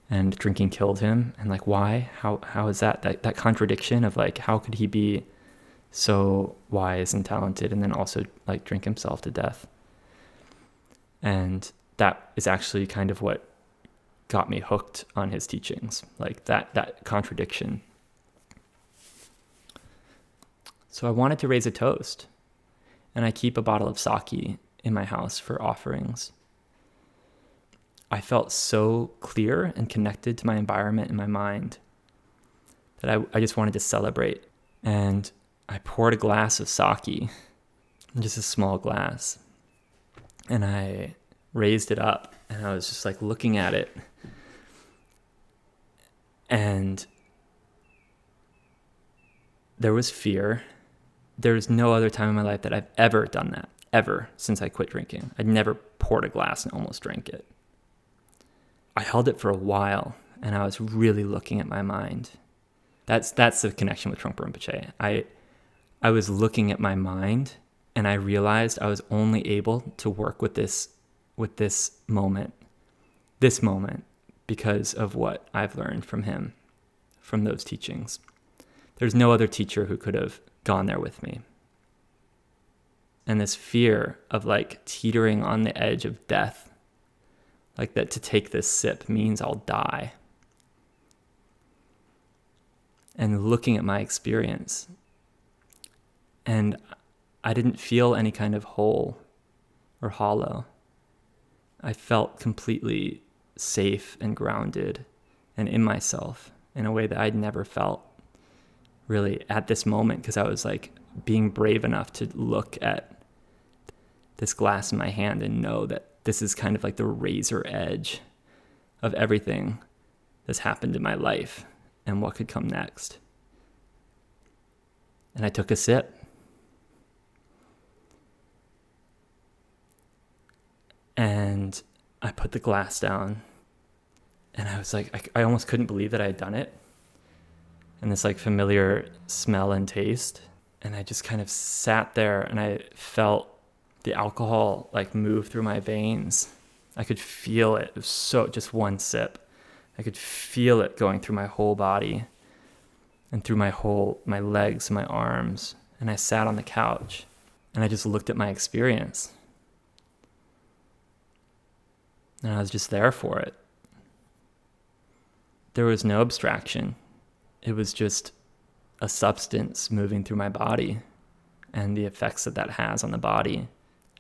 and drinking killed him. And like, why? How is that contradiction of like, how could he be so wise and talented and then also like drink himself to death? And that is actually kind of what got me hooked on his teachings, like that contradiction. So I wanted to raise a toast, and I keep a bottle of sake in my house for offerings. I felt so clear and connected to my environment and my mind that I just wanted to celebrate. And I poured a glass of sake, just a small glass, and I raised it up, and I was just like looking at it. And there was fear. There was no other time in my life that I've ever done that, ever, since I quit drinking. I'd never poured a glass and almost drank it. I held it for a while, and I was really looking at my mind. That's the connection with Trungpa Rinpoche. I was looking at my mind, and I realized I was only able to work with this moment, because of what I've learned from him, from those teachings. There's no other teacher who could have gone there with me. And this fear of like teetering on the edge of death, like that to take this sip means I'll die. And looking at my experience, and I didn't feel any kind of whole or hollow. I felt completely safe and grounded and in myself in a way that I'd never felt really at this moment, because I was like being brave enough to look at this glass in my hand and know that this is kind of like the razor edge of everything that's happened in my life and what could come next. And I took a sip. And I put the glass down, and I was like, I almost couldn't believe that I had done it. And this like familiar smell and taste. And I just kind of sat there, and I felt the alcohol like move through my veins. I could feel it. It was so, just one sip. I could feel it going through my whole body and through my legs and my arms. And I sat on the couch, and I just looked at my experience. And I was just there for it. There was no abstraction. It was just a substance moving through my body and the effects that that has on the body.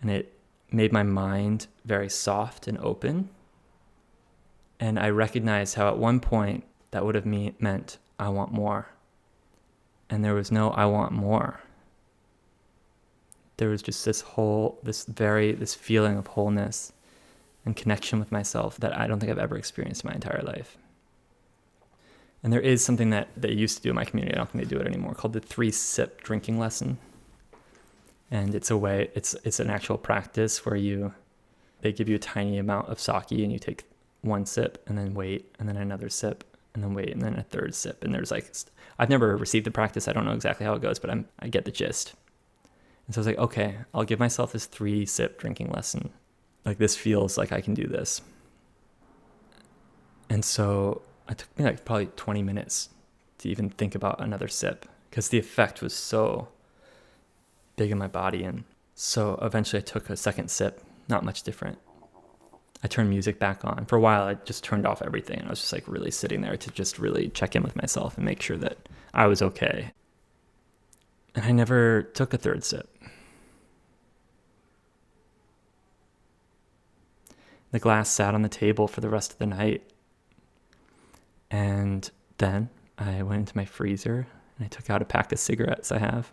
And it made my mind very soft and open. And I recognized how at one point that would have meant I want more. And there was no I want more. There was just this feeling of wholeness and connection with myself that I don't think I've ever experienced in my entire life. And there is something that they used to do in my community, I don't think they do it anymore, called the 3-sip drinking lesson. And it's an actual practice where they give you a tiny amount of sake, and you take one sip and then wait, and then another sip and then wait, and then a third sip. And there's like, I've never received the practice. I don't know exactly how it goes, but I get the gist. And so I was like, okay, I'll give myself this 3-sip drinking lesson. Like, this feels like I can do this. And so it took me like probably 20 minutes to even think about another sip, because the effect was so big in my body. And so eventually I took a second sip, not much different. I turned music back on. For a while, I just turned off everything. I was just like really sitting there to just really check in with myself and make sure that I was okay. And I never took a third sip. The glass sat on the table for the rest of the night. And then I went into my freezer and I took out a pack of cigarettes I have.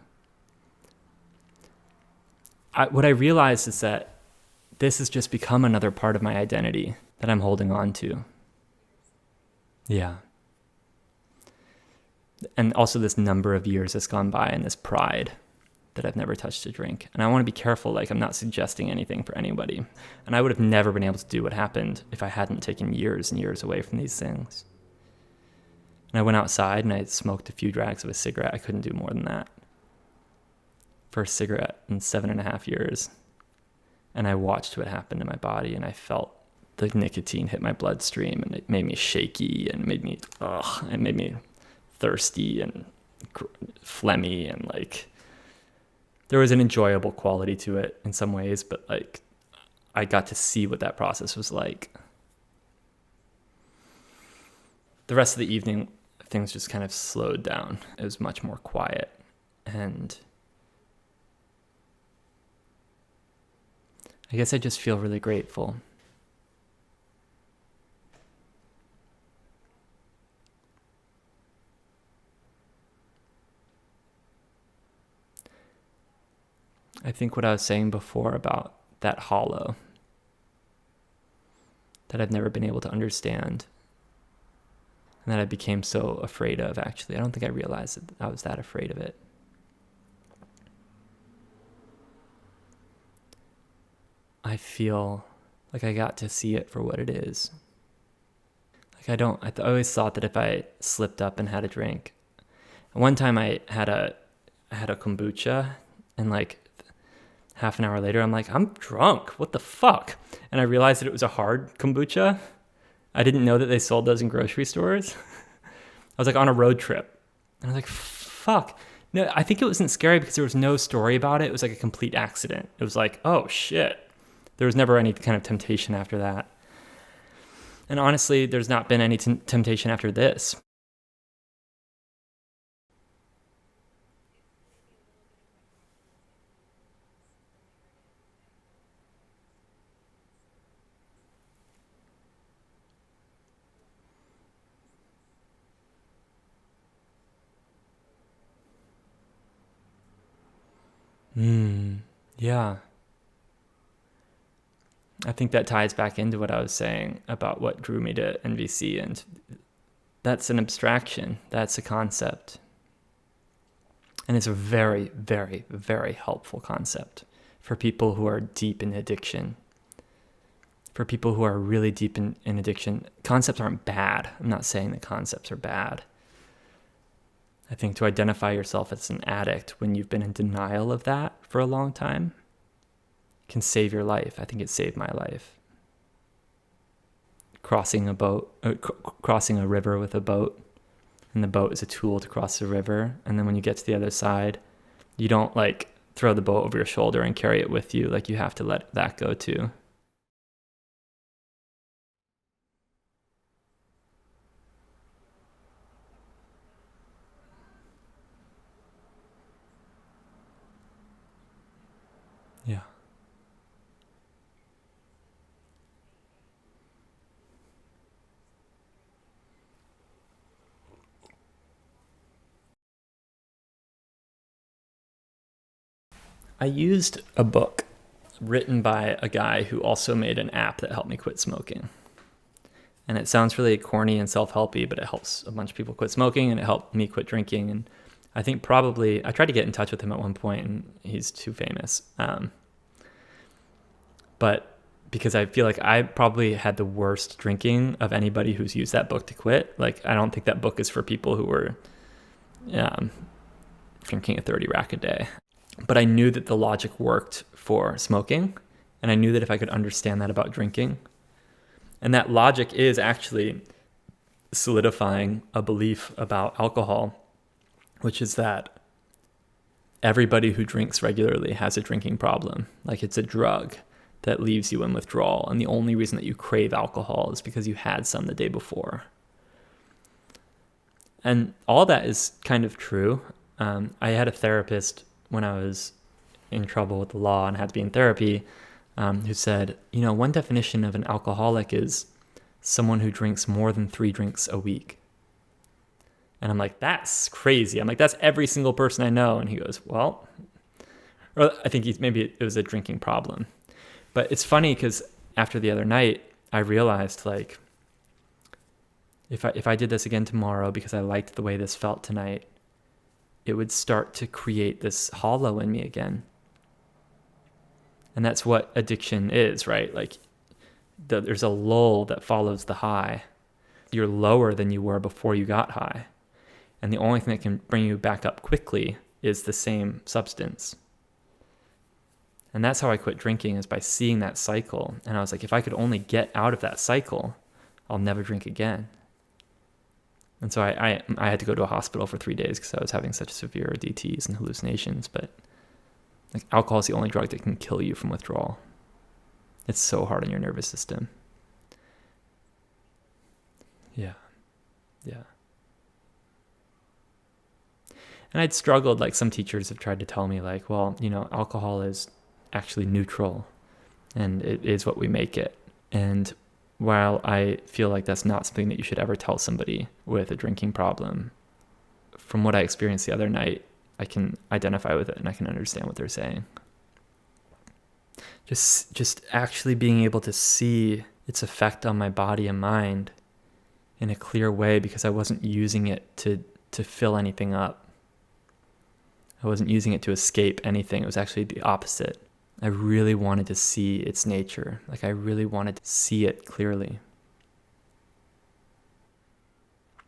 What I realized is that this has just become another part of my identity that I'm holding on to. Yeah. And also this number of years that's gone by and this pride that I've never touched a drink. And I want to be careful, like I'm not suggesting anything for anybody. And I would have never been able to do what happened if I hadn't taken years and years away from these things. And I went outside and I smoked a few drags of a cigarette. I couldn't do more than that. First cigarette in 7.5 years. And I watched what happened to my body, and I felt the nicotine hit my bloodstream, and it made me shaky, and it made me thirsty and phlegmy, and like there was an enjoyable quality to it in some ways, but like I got to see what that process was like. The rest of the evening, things just kind of slowed down. It was much more quiet, and I guess I just feel really grateful. I think what I was saying before about that hollow that I've never been able to understand and that I became so afraid of, actually. I don't think I realized that I was that afraid of it. I feel like I got to see it for what it is. Like I always thought that if I slipped up and had a drink. One time I had a kombucha, and like half an hour later I'm like, I'm drunk, what the fuck? And I realized that it was a hard kombucha. I didn't know that they sold those in grocery stores. I was like on a road trip, and I was like, fuck. No, I think it wasn't scary because there was no story about it. It was like a complete accident. It was like, oh shit. There was never any kind of temptation after that. And honestly, there's not been any temptation after this. Yeah. I think that ties back into what I was saying about what drew me to NVC, and that's an abstraction. That's a concept. And it's a very, very, very helpful concept for people who are deep in addiction. for people who are really deep in addiction, concepts aren't bad. I'm not saying that concepts are bad. I think to identify yourself as an addict when you've been in denial of that for a long time can save your life. I think it saved my life. Crossing a river with a boat, and the boat is a tool to cross the river. And then when you get to the other side, you don't like throw the boat over your shoulder and carry it with you. Like, you have to let that go too. Yeah. I used a book written by a guy who also made an app that helped me quit smoking. And it sounds really corny and self-helpy, but it helps a bunch of people quit smoking, and it helped me quit drinking. And I think probably, I tried to get in touch with him at one point, and he's too famous. But because I feel like I probably had the worst drinking of anybody who's used that book to quit. Like, I don't think that book is for people who were drinking a 30 rack a day. But I knew that the logic worked for smoking, and I knew that if I could understand that about drinking, and that logic is actually solidifying a belief about alcohol, which is that everybody who drinks regularly has a drinking problem. Like, it's a drug that leaves you in withdrawal, and the only reason that you crave alcohol is because you had some the day before. And all that is kind of true. I had a therapist when I was in trouble with the law and had to be in therapy, who said, one definition of an alcoholic is someone who drinks more than 3 drinks a week. And I'm like, that's crazy. I'm like, that's every single person I know. And he goes, well, or I think maybe it was a drinking problem. But it's funny because after the other night, I realized, like, if I did this again tomorrow because I liked the way this felt tonight, it would start to create this hollow in me again. And that's what addiction is, right? Like, there's a lull that follows the high. You're lower than you were before you got high. And the only thing that can bring you back up quickly is the same substance. And that's how I quit drinking, is by seeing that cycle. And I was like, if I could only get out of that cycle, I'll never drink again. And so I had to go to a hospital for 3 days because I was having such severe DTs and hallucinations. But like, alcohol is the only drug that can kill you from withdrawal. It's so hard on your nervous system. Yeah. And I'd struggled, like, some teachers have tried to tell me, like, well, alcohol is actually neutral and it is what we make it. And while I feel like that's not something that you should ever tell somebody with a drinking problem, from what I experienced the other night, I can identify with it and I can understand what they're saying. Just actually being able to see its effect on my body and mind in a clear way, because I wasn't using it to fill anything up. I wasn't using it to escape anything. It was actually the opposite. I really wanted to see its nature. Like, I really wanted to see it clearly.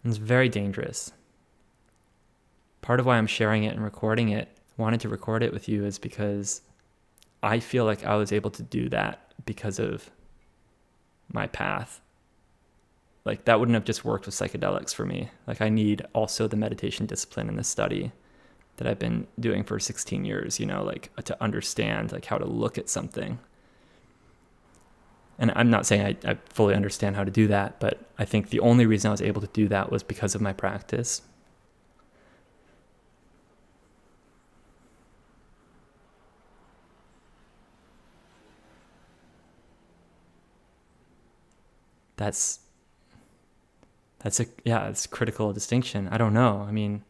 And it's very dangerous. Part of why I'm sharing it and recording it, wanted to record it with you, is because I feel like I was able to do that because of my path. Like, that wouldn't have just worked with psychedelics for me. Like, I need also the meditation discipline and the study that I've been doing for 16 years, like, to understand, like, how to look at something. And I'm not saying I fully understand how to do that, but I think the only reason I was able to do that was because of my practice. That's it's a critical distinction. I don't know. I mean,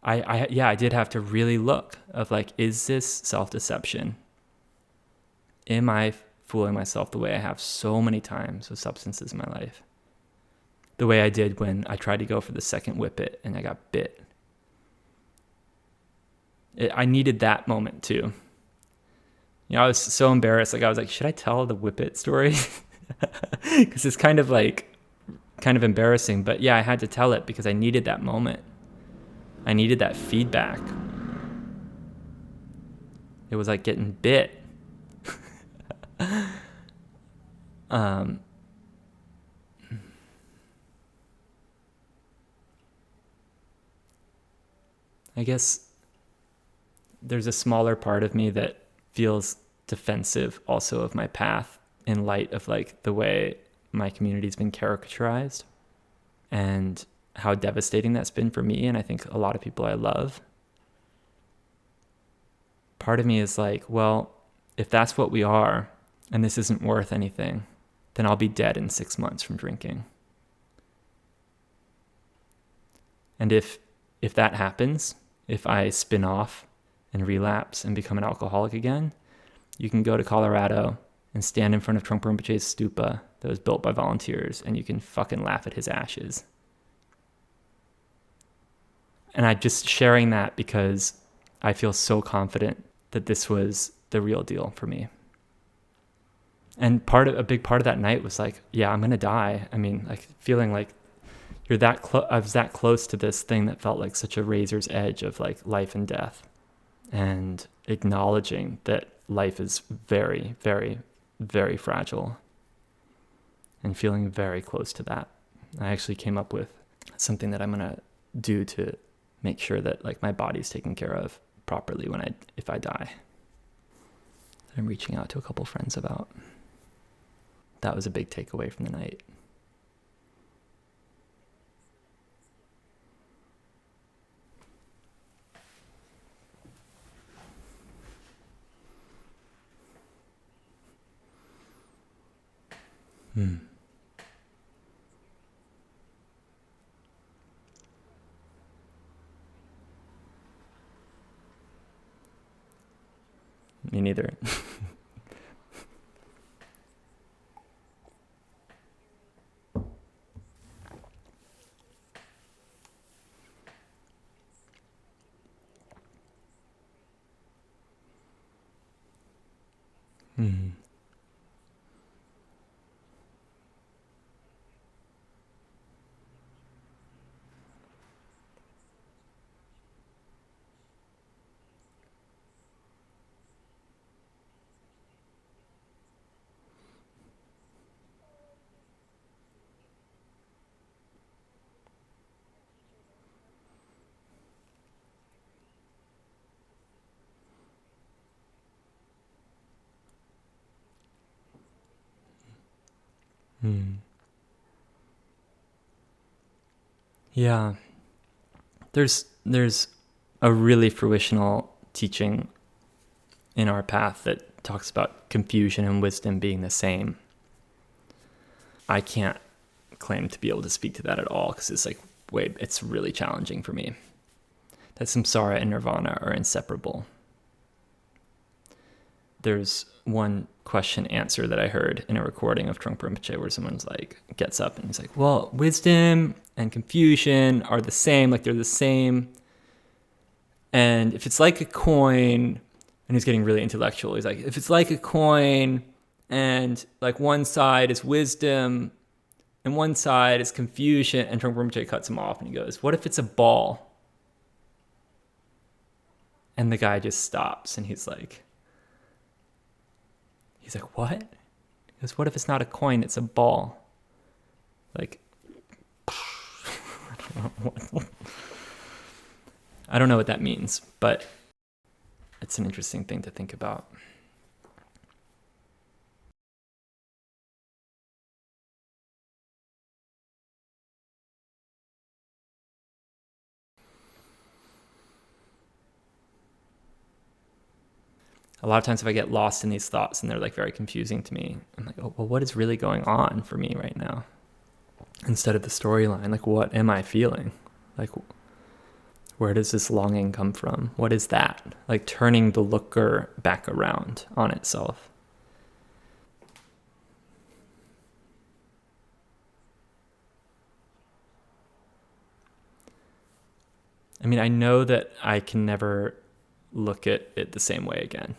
I did have to really look of, like, is this self-deception? Am I fooling myself the way I have so many times with substances in my life? The way I did when I tried to go for the second whippet and I got bit. I needed that moment too. I was so embarrassed. Like, I was like, should I tell the whippet story? Because it's kind of embarrassing. But yeah, I had to tell it because I needed that moment. I needed that feedback. It was like getting bit. I guess there's a smaller part of me that feels defensive also of my path in light of like the way my community's been caricaturized and how devastating that's been for me and I think a lot of people I love. Part of me is like, well, if that's what we are and this isn't worth anything, then I'll be dead in 6 months from drinking. And if that happens, if I spin off and relapse and become an alcoholic again, you can go to Colorado and stand in front of Trungpa Rinpoche's stupa that was built by volunteers and you can fucking laugh at his ashes. And I'm just sharing that because I feel so confident that this was the real deal for me. And a big part of that night was like, yeah, I'm going to die. I mean, like feeling like I was that close to this thing that felt like such a razor's edge of like life and death, and acknowledging that life is very, very, very fragile and feeling very close to that. I actually came up with something that I'm going to do to make sure that like my body's taken care of properly if I die. I'm reaching out to a couple friends about. That was a big takeaway from the night. Me neither. Yeah. There's a really fruitional teaching in our path that talks about confusion and wisdom being the same. I can't claim to be able to speak to that at all because it's really challenging for me. That samsara and nirvana are inseparable. There's one question answer that I heard in a recording of Trungpa Rinpoche where someone's like, gets up and he's like, well, wisdom and confusion are the same, like they're the same. And if it's like a coin, and he's getting really intellectual, he's like, if it's like a coin and like one side is wisdom and one side is confusion, and Trungpa Rinpoche cuts him off and he goes, what if it's a ball? And the guy just stops and he's like, what? He goes, what if it's not a coin, it's a ball? Like, I don't know what that means, but it's an interesting thing to think about. A lot of times if I get lost in these thoughts and they're like very confusing to me, I'm like, oh, well, what is really going on for me right now? Instead of the storyline, like, what am I feeling? Like, where does this longing come from? What is that? Like turning the looker back around on itself. I mean, I know that I can never look at it the same way again.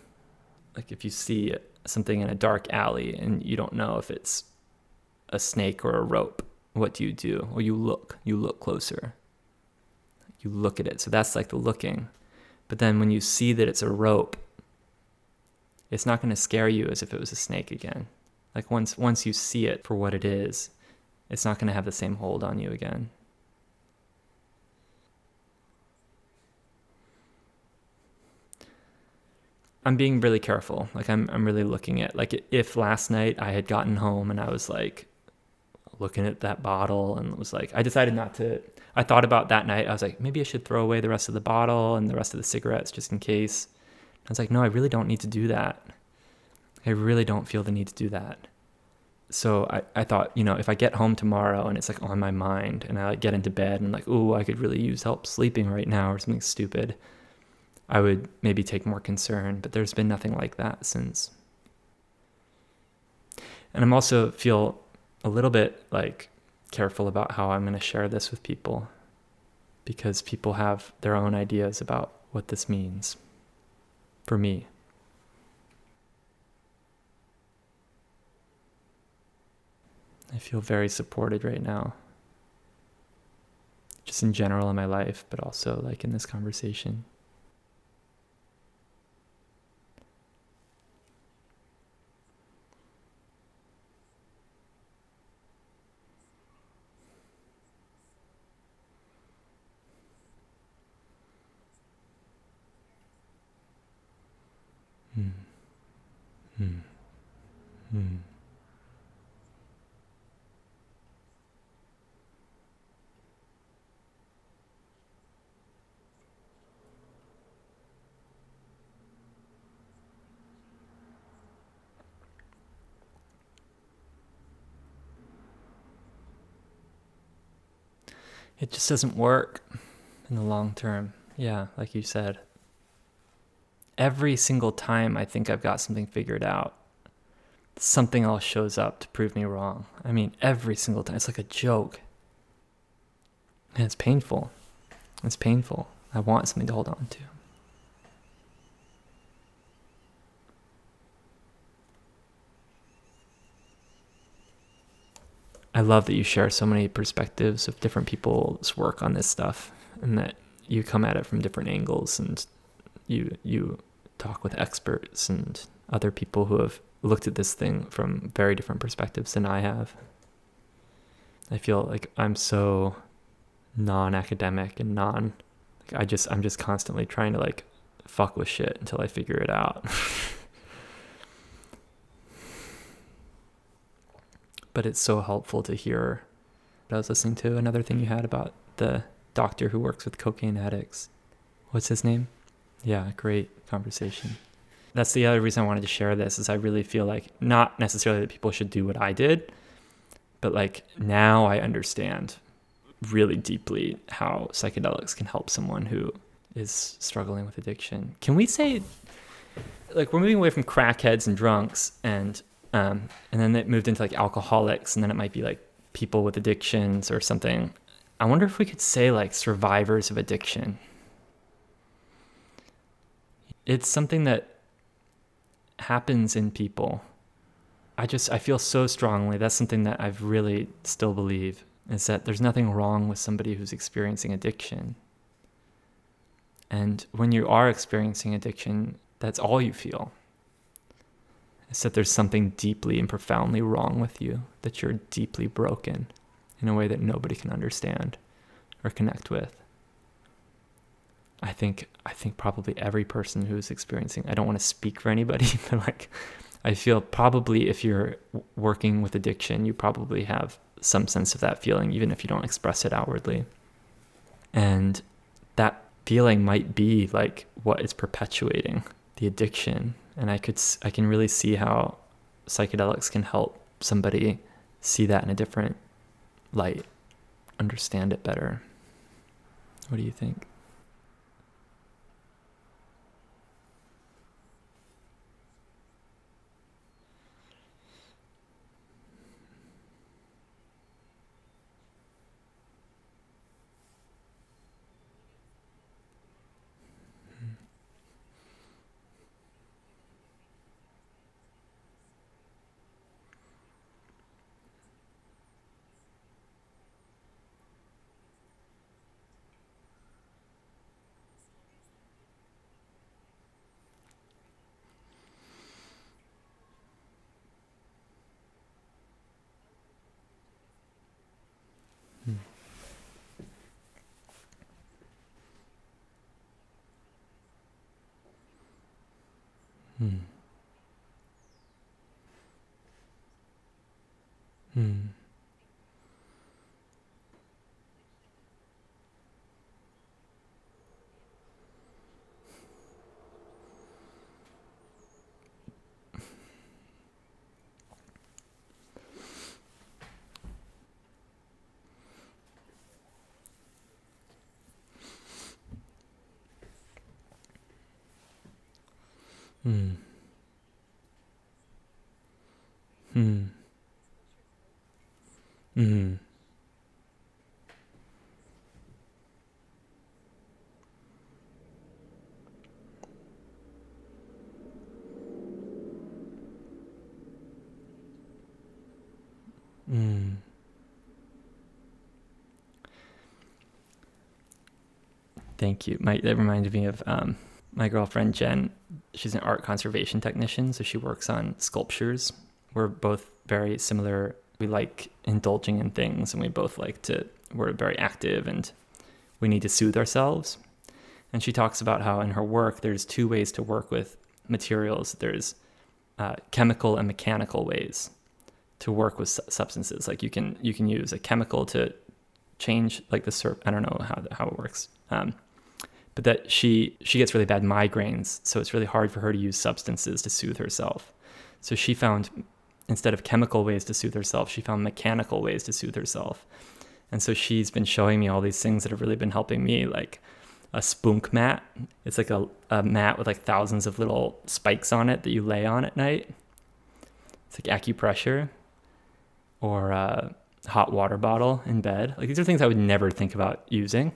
Like if you see something in a dark alley and you don't know if it's a snake or a rope, what do? Well, you look closer. You look at it. So that's like the looking. But then when you see that it's a rope, it's not going to scare you as if it was a snake again. Like once you see it for what it is, it's not going to have the same hold on you again. I'm being really careful. Like I'm really looking at, like, if last night I had gotten home and I was like looking at that bottle and was like, I decided not to, I thought about that night. I was like, maybe I should throw away the rest of the bottle and the rest of the cigarettes just in case. I was like, no, I really don't need to do that. I really don't feel the need to do that. So I thought, if I get home tomorrow and it's like on my mind and I like get into bed and like, ooh, I could really use help sleeping right now or something stupid, I would maybe take more concern, but there's been nothing like that since. And I'm also feel a little bit like careful about how I'm going to share this with people, because people have their own ideas about what this means for me. I feel very supported right now, just in general in my life, but also like in this conversation. It just doesn't work in the long term. Yeah, like you said. Every single time I think I've got something figured out, something else shows up to prove me wrong. I mean, every single time. It's like a joke. And it's painful. It's painful. I want something to hold on to. I love that you share so many perspectives of different people's work on this stuff, and that you come at it from different angles, and you talk with experts and other people who have looked at this thing from very different perspectives than I have. I feel like I'm so non-academic and I'm just constantly trying to like fuck with shit until I figure it out. But it's so helpful to hear. I was listening to another thing you had about the doctor who works with cocaine addicts. What's his name? Yeah, great conversation. That's the other reason I wanted to share this, is I really feel like not necessarily that people should do what I did, but like now I understand really deeply how psychedelics can help someone who is struggling with addiction. Can we say, like, we're moving away from crackheads and drunks, and then it moved into like alcoholics, and then it might be like people with addictions or something. I wonder if we could say like survivors of addiction. It's something that happens in people. I feel so strongly, that's something that I've really still believe, is that there's nothing wrong with somebody who's experiencing addiction. And when you are experiencing addiction, that's all you feel. It's that there's something deeply and profoundly wrong with you, that you're deeply broken in a way that nobody can understand or connect with. I think probably every person who is experiencing, I don't want to speak for anybody, but like, I feel probably if you're working with addiction, you probably have some sense of that feeling, even if you don't express it outwardly. And that feeling might be like what is perpetuating the addiction. And I can really see how psychedelics can help somebody see that in a different light, understand it better. What do you think? Hmm. Hmm. Hmm. Hmm. Hmm. Thank you. That reminded me of my girlfriend Jen. She's an art conservation technician, so she works on sculptures. We're both very similar. We like indulging in things, and we both we're very active, and we need to soothe ourselves. And she talks about how in her work, there's two ways to work with materials. There's chemical and mechanical ways to work with substances. Like you can use a chemical to change like the I don't know how it works. But that she gets really bad migraines, so it's really hard for her to use substances to soothe herself. So she found, instead of chemical ways to soothe herself, she found mechanical ways to soothe herself. And so she's been showing me all these things that have really been helping me, like a spunk mat. It's like a mat with like thousands of little spikes on it that you lay on at night. It's like acupressure, or a hot water bottle in bed. Like these are things I would never think about using.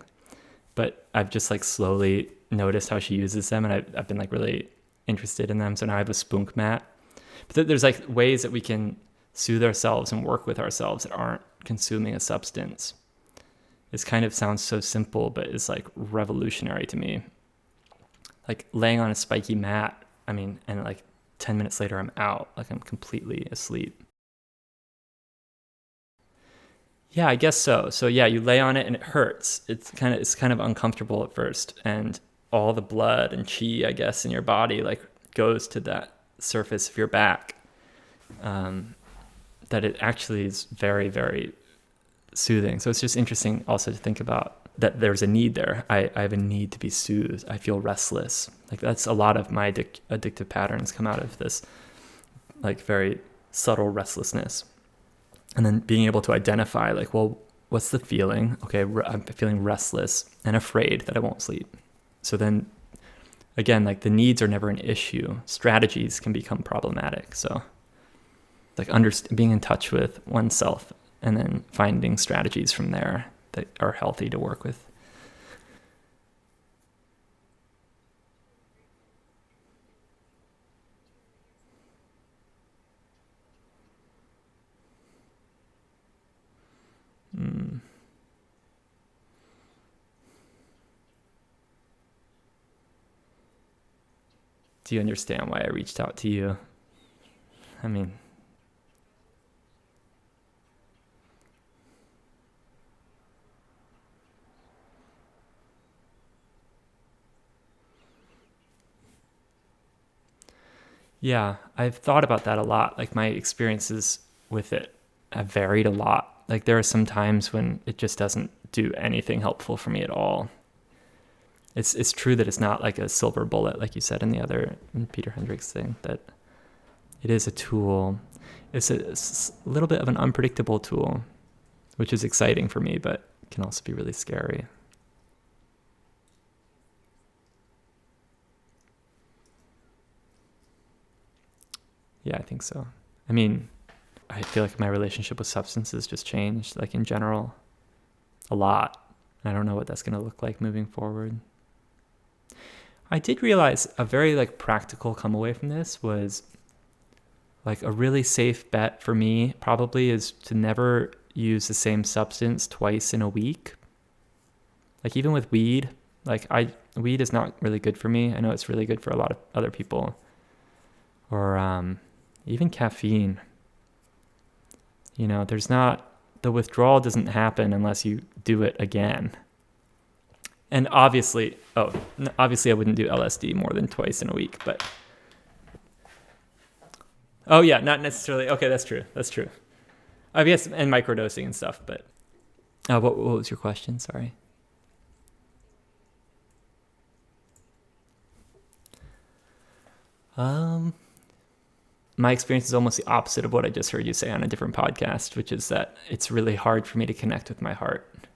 But I've just like slowly noticed how she uses them, and I've been like really interested in them. So now I have a spunk mat. But there's like ways that we can soothe ourselves and work with ourselves that aren't consuming a substance. This kind of sounds so simple, but it's like revolutionary to me. Like laying on a spiky mat, and like 10 minutes later I'm out, like I'm completely asleep. Yeah, I guess so. So yeah, you lay on it and it hurts. It's kind of uncomfortable at first, and all the blood and chi, I guess, in your body like goes to that surface of your back. That it actually is very, very soothing. So it's just interesting also to think about that there's a need there. I have a need to be soothed. I feel restless. Like that's a lot of my addictive patterns come out of this like very subtle restlessness. And then being able to identify like, well, what's the feeling? Okay, I'm feeling restless and afraid that I won't sleep. So then again, like the needs are never an issue. Strategies can become problematic. So like being in touch with oneself and then finding strategies from there that are healthy to work with. Mm. Do you understand why I reached out to you? I mean, yeah, I've thought about that a lot. Like my experiences with it have varied a lot. Like there are some times when it just doesn't do anything helpful for me at all. It's true that it's not like a silver bullet, like you said in Peter Hendricks' thing, that it is a tool. It's a little bit of an unpredictable tool, which is exciting for me, but can also be really scary. Yeah, I think so. I mean, I feel like my relationship with substances just changed, like in general, a lot. And I don't know what that's going to look like moving forward. I did realize a very like practical come away from this was like a really safe bet for me probably is to never use the same substance twice in a week. Like even with weed, weed is not really good for me. I know it's really good for a lot of other people. Or even caffeine. The withdrawal doesn't happen unless you do it again. And obviously I wouldn't do LSD more than twice in a week, but oh yeah, not necessarily. Okay, that's true. I guess, and microdosing and stuff, but what was your question? Sorry. My experience is almost the opposite of what I just heard you say on a different podcast, which is that it's really hard for me to connect with my heart.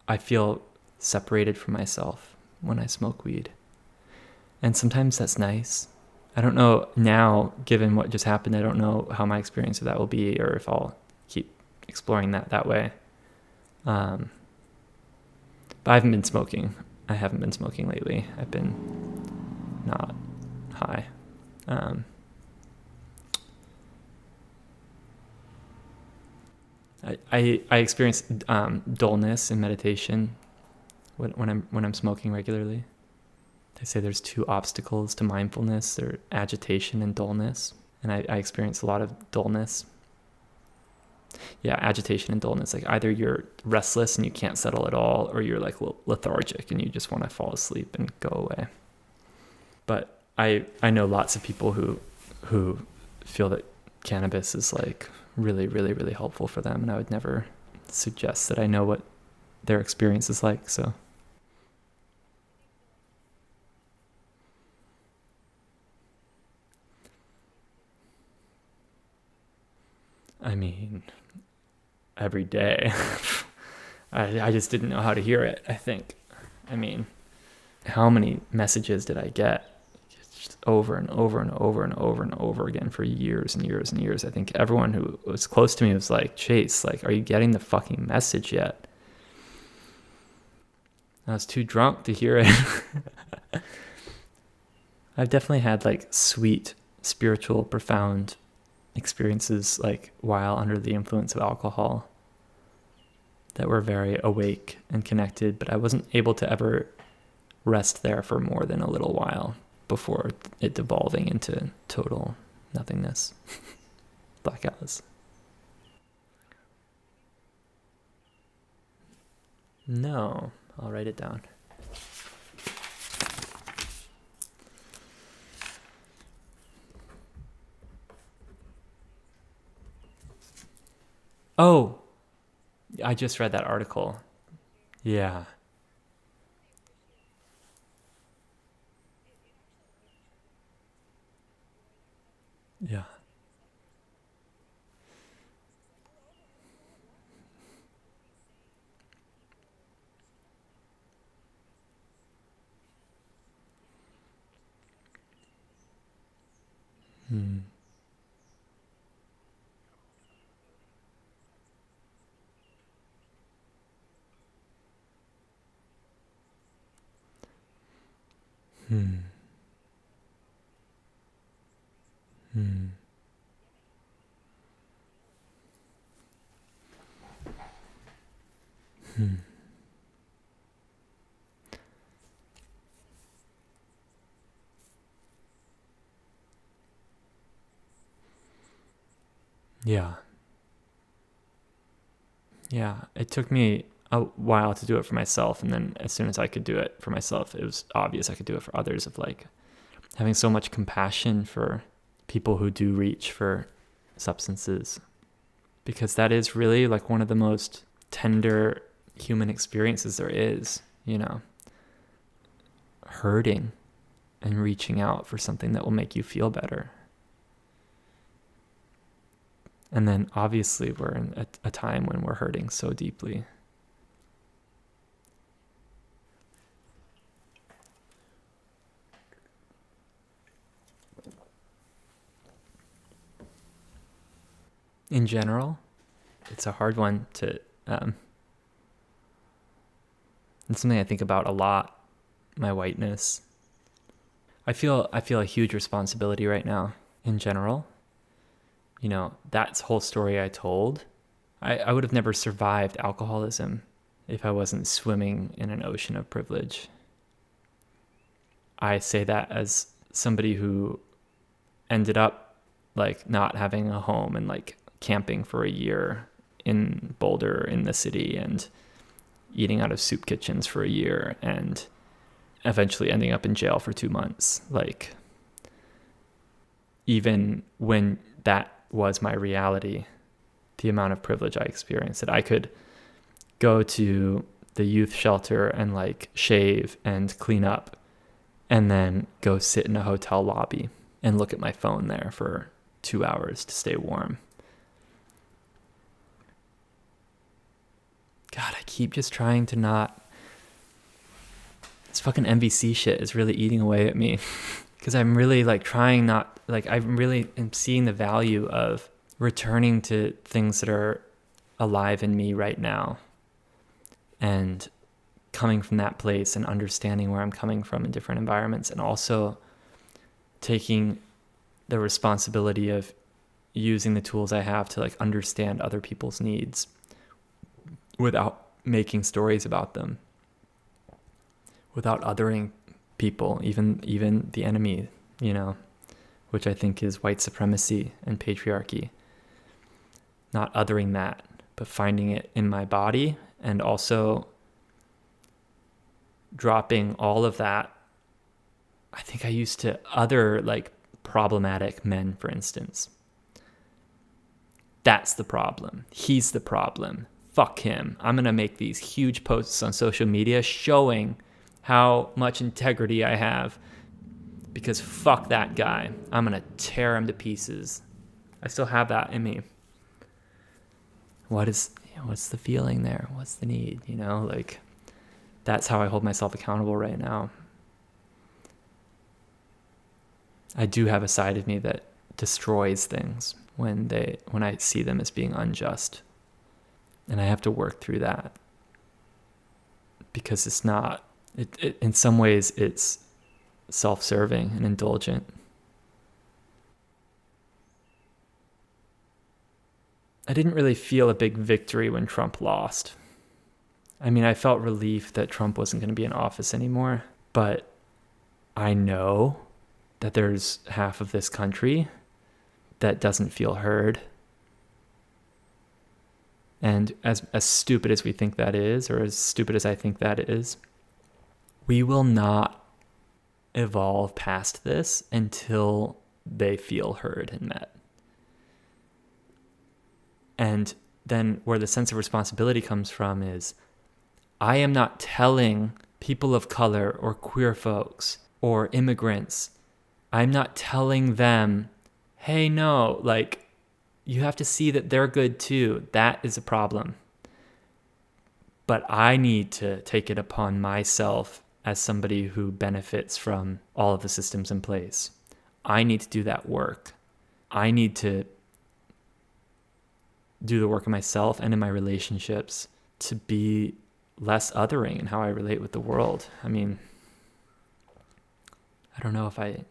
I feel separated from myself when I smoke weed. And sometimes that's nice. I don't know now, given what just happened, I don't know how my experience of that will be or if I'll keep exploring that way. But I haven't been smoking. I haven't been smoking lately. I've been not high. I experience dullness in meditation when I'm smoking regularly. They say there's two obstacles to mindfulness. They're agitation and dullness. And I experience a lot of dullness. Yeah, agitation and dullness. Like either you're restless and you can't settle at all, or you're like lethargic and you just want to fall asleep and go away. But I know lots of people who feel that cannabis is like really, really, really helpful for them. And I would never suggest that I know what their experience is like, so. I mean, every day. I just didn't know how to hear it, I think. I mean, how many messages did I get? Just over and over and over and over and over again for years and years and years. I think everyone who was close to me was like, Chase, like, are you getting the fucking message yet? I was too drunk to hear it. I've definitely had like sweet, spiritual, profound experiences like while under the influence of alcohol that were very awake and connected, but I wasn't able to ever rest there for more than a little while before it devolving into total nothingness. Blackouts. No, I'll write it down. Oh, I just read that article. Yeah. Yeah. Hmm. Hmm. Hmm. Hmm. Yeah. Yeah. It took me a while to do it for myself. And then as soon as I could do it for myself, it was obvious I could do it for others, of like having so much compassion for people who do reach for substances, because that is really like one of the most tender human experiences there is, you know, hurting and reaching out for something that will make you feel better. And then obviously we're in a time when we're hurting so deeply. In general, it's a hard one to, it's something I think about a lot, my whiteness. I feel a huge responsibility right now in general. You know, that whole story I told, I would have never survived alcoholism if I wasn't swimming in an ocean of privilege. I say that as somebody who ended up like not having a home and like camping for a year in Boulder in the city and eating out of soup kitchens for a year and eventually ending up in jail for 2 months. Like, even when that was my reality, the amount of privilege I experienced, that I could go to the youth shelter and like shave and clean up and then go sit in a hotel lobby and look at my phone there for 2 hours to stay warm. God, I keep just trying to not. This fucking MVC shit is really eating away at me because I'm really like trying not, like I really am seeing the value of returning to things that are alive in me right now and coming from that place and understanding where I'm coming from in different environments, and also taking the responsibility of using the tools I have to like understand other people's needs without making stories about them, without othering people, even the enemy, you know, which I think is white supremacy and patriarchy. Not othering that, but finding it in my body, and also dropping all of that. I think I used to other like problematic men, for instance. That's the problem. He's the problem. Fuck him. I'm going to make these huge posts on social media showing how much integrity I have, because fuck that guy. I'm going to tear him to pieces. I still have that in me. What's the feeling there? What's the need? You know, like that's how I hold myself accountable right now. I do have a side of me that destroys things when I see them as being unjust. And I have to work through that, because it's not, it in some ways it's self-serving and indulgent. I didn't really feel a big victory when Trump lost. I mean, I felt relief that Trump wasn't going to be in office anymore, but I know that there's half of this country that doesn't feel heard. And as stupid as we think that is, or as stupid as I think that is, we will not evolve past this until they feel heard and met. And then where the sense of responsibility comes from is, I am not telling people of color or queer folks or immigrants, I'm not telling them, hey, no, like, you have to see that they're good too. That is a problem. But I need to take it upon myself as somebody who benefits from all of the systems in place. I need to do that work. I need to do the work of myself and in my relationships to be less othering in how I relate with the world. I mean, I don't know if I'm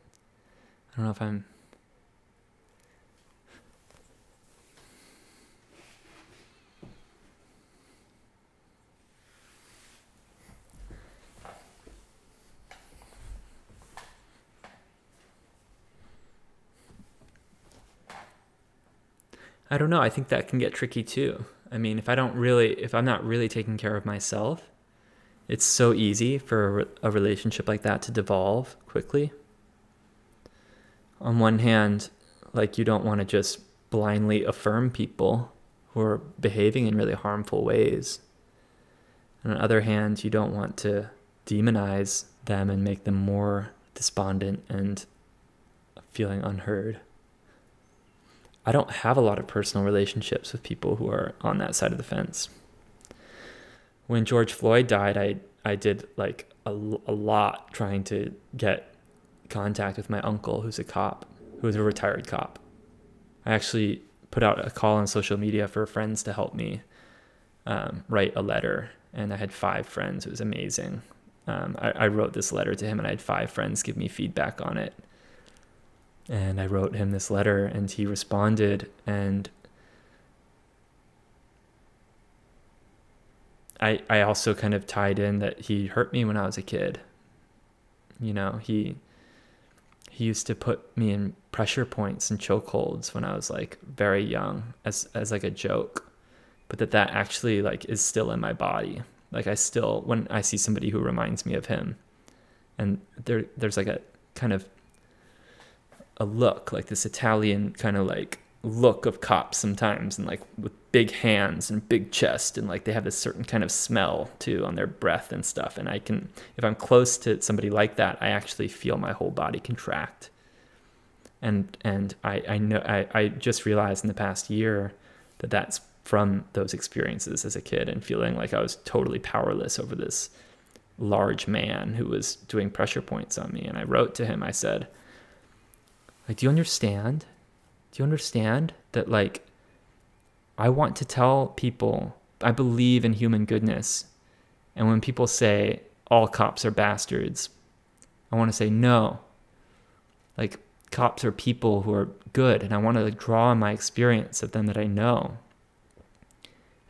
I don't know. I think that can get tricky too. I mean, if I'm not really taking care of myself, it's so easy for a relationship like that to devolve quickly. On one hand, like, you don't want to just blindly affirm people who are behaving in really harmful ways. And on the other hand, you don't want to demonize them and make them more despondent and feeling unheard. I don't have a lot of personal relationships with people who are on that side of the fence. When George Floyd died, I did like a lot trying to get contact with my uncle, who's a cop, who's a retired cop. I actually put out a call on social media for friends to help me write a letter, and I had 5 friends. It was amazing. I wrote this letter to him, and I had 5 friends give me feedback on it. And I wrote him this letter, and he responded, and I also kind of tied in that he hurt me when I was a kid. You know, he used to put me in pressure points and chokeholds when I was like very young as like a joke, but that actually like is still in my body. Like, I still, when I see somebody who reminds me of him, and there's like a kind of a look, like this Italian kind of like look of cops sometimes, and like with big hands and big chest, and like they have this certain kind of smell too on their breath and stuff. And if I'm close to somebody like that, I actually feel my whole body contract. And I know I just realized in the past year that that's from those experiences as a kid, and feeling like I was totally powerless over this large man who was doing pressure points on me. And I wrote to him, I said, like, do you understand that, like, I want to tell people I believe in human goodness. And when people say all cops are bastards, I want to say no. Like, cops are people who are good, and I want to, like, draw on my experience of them that I know.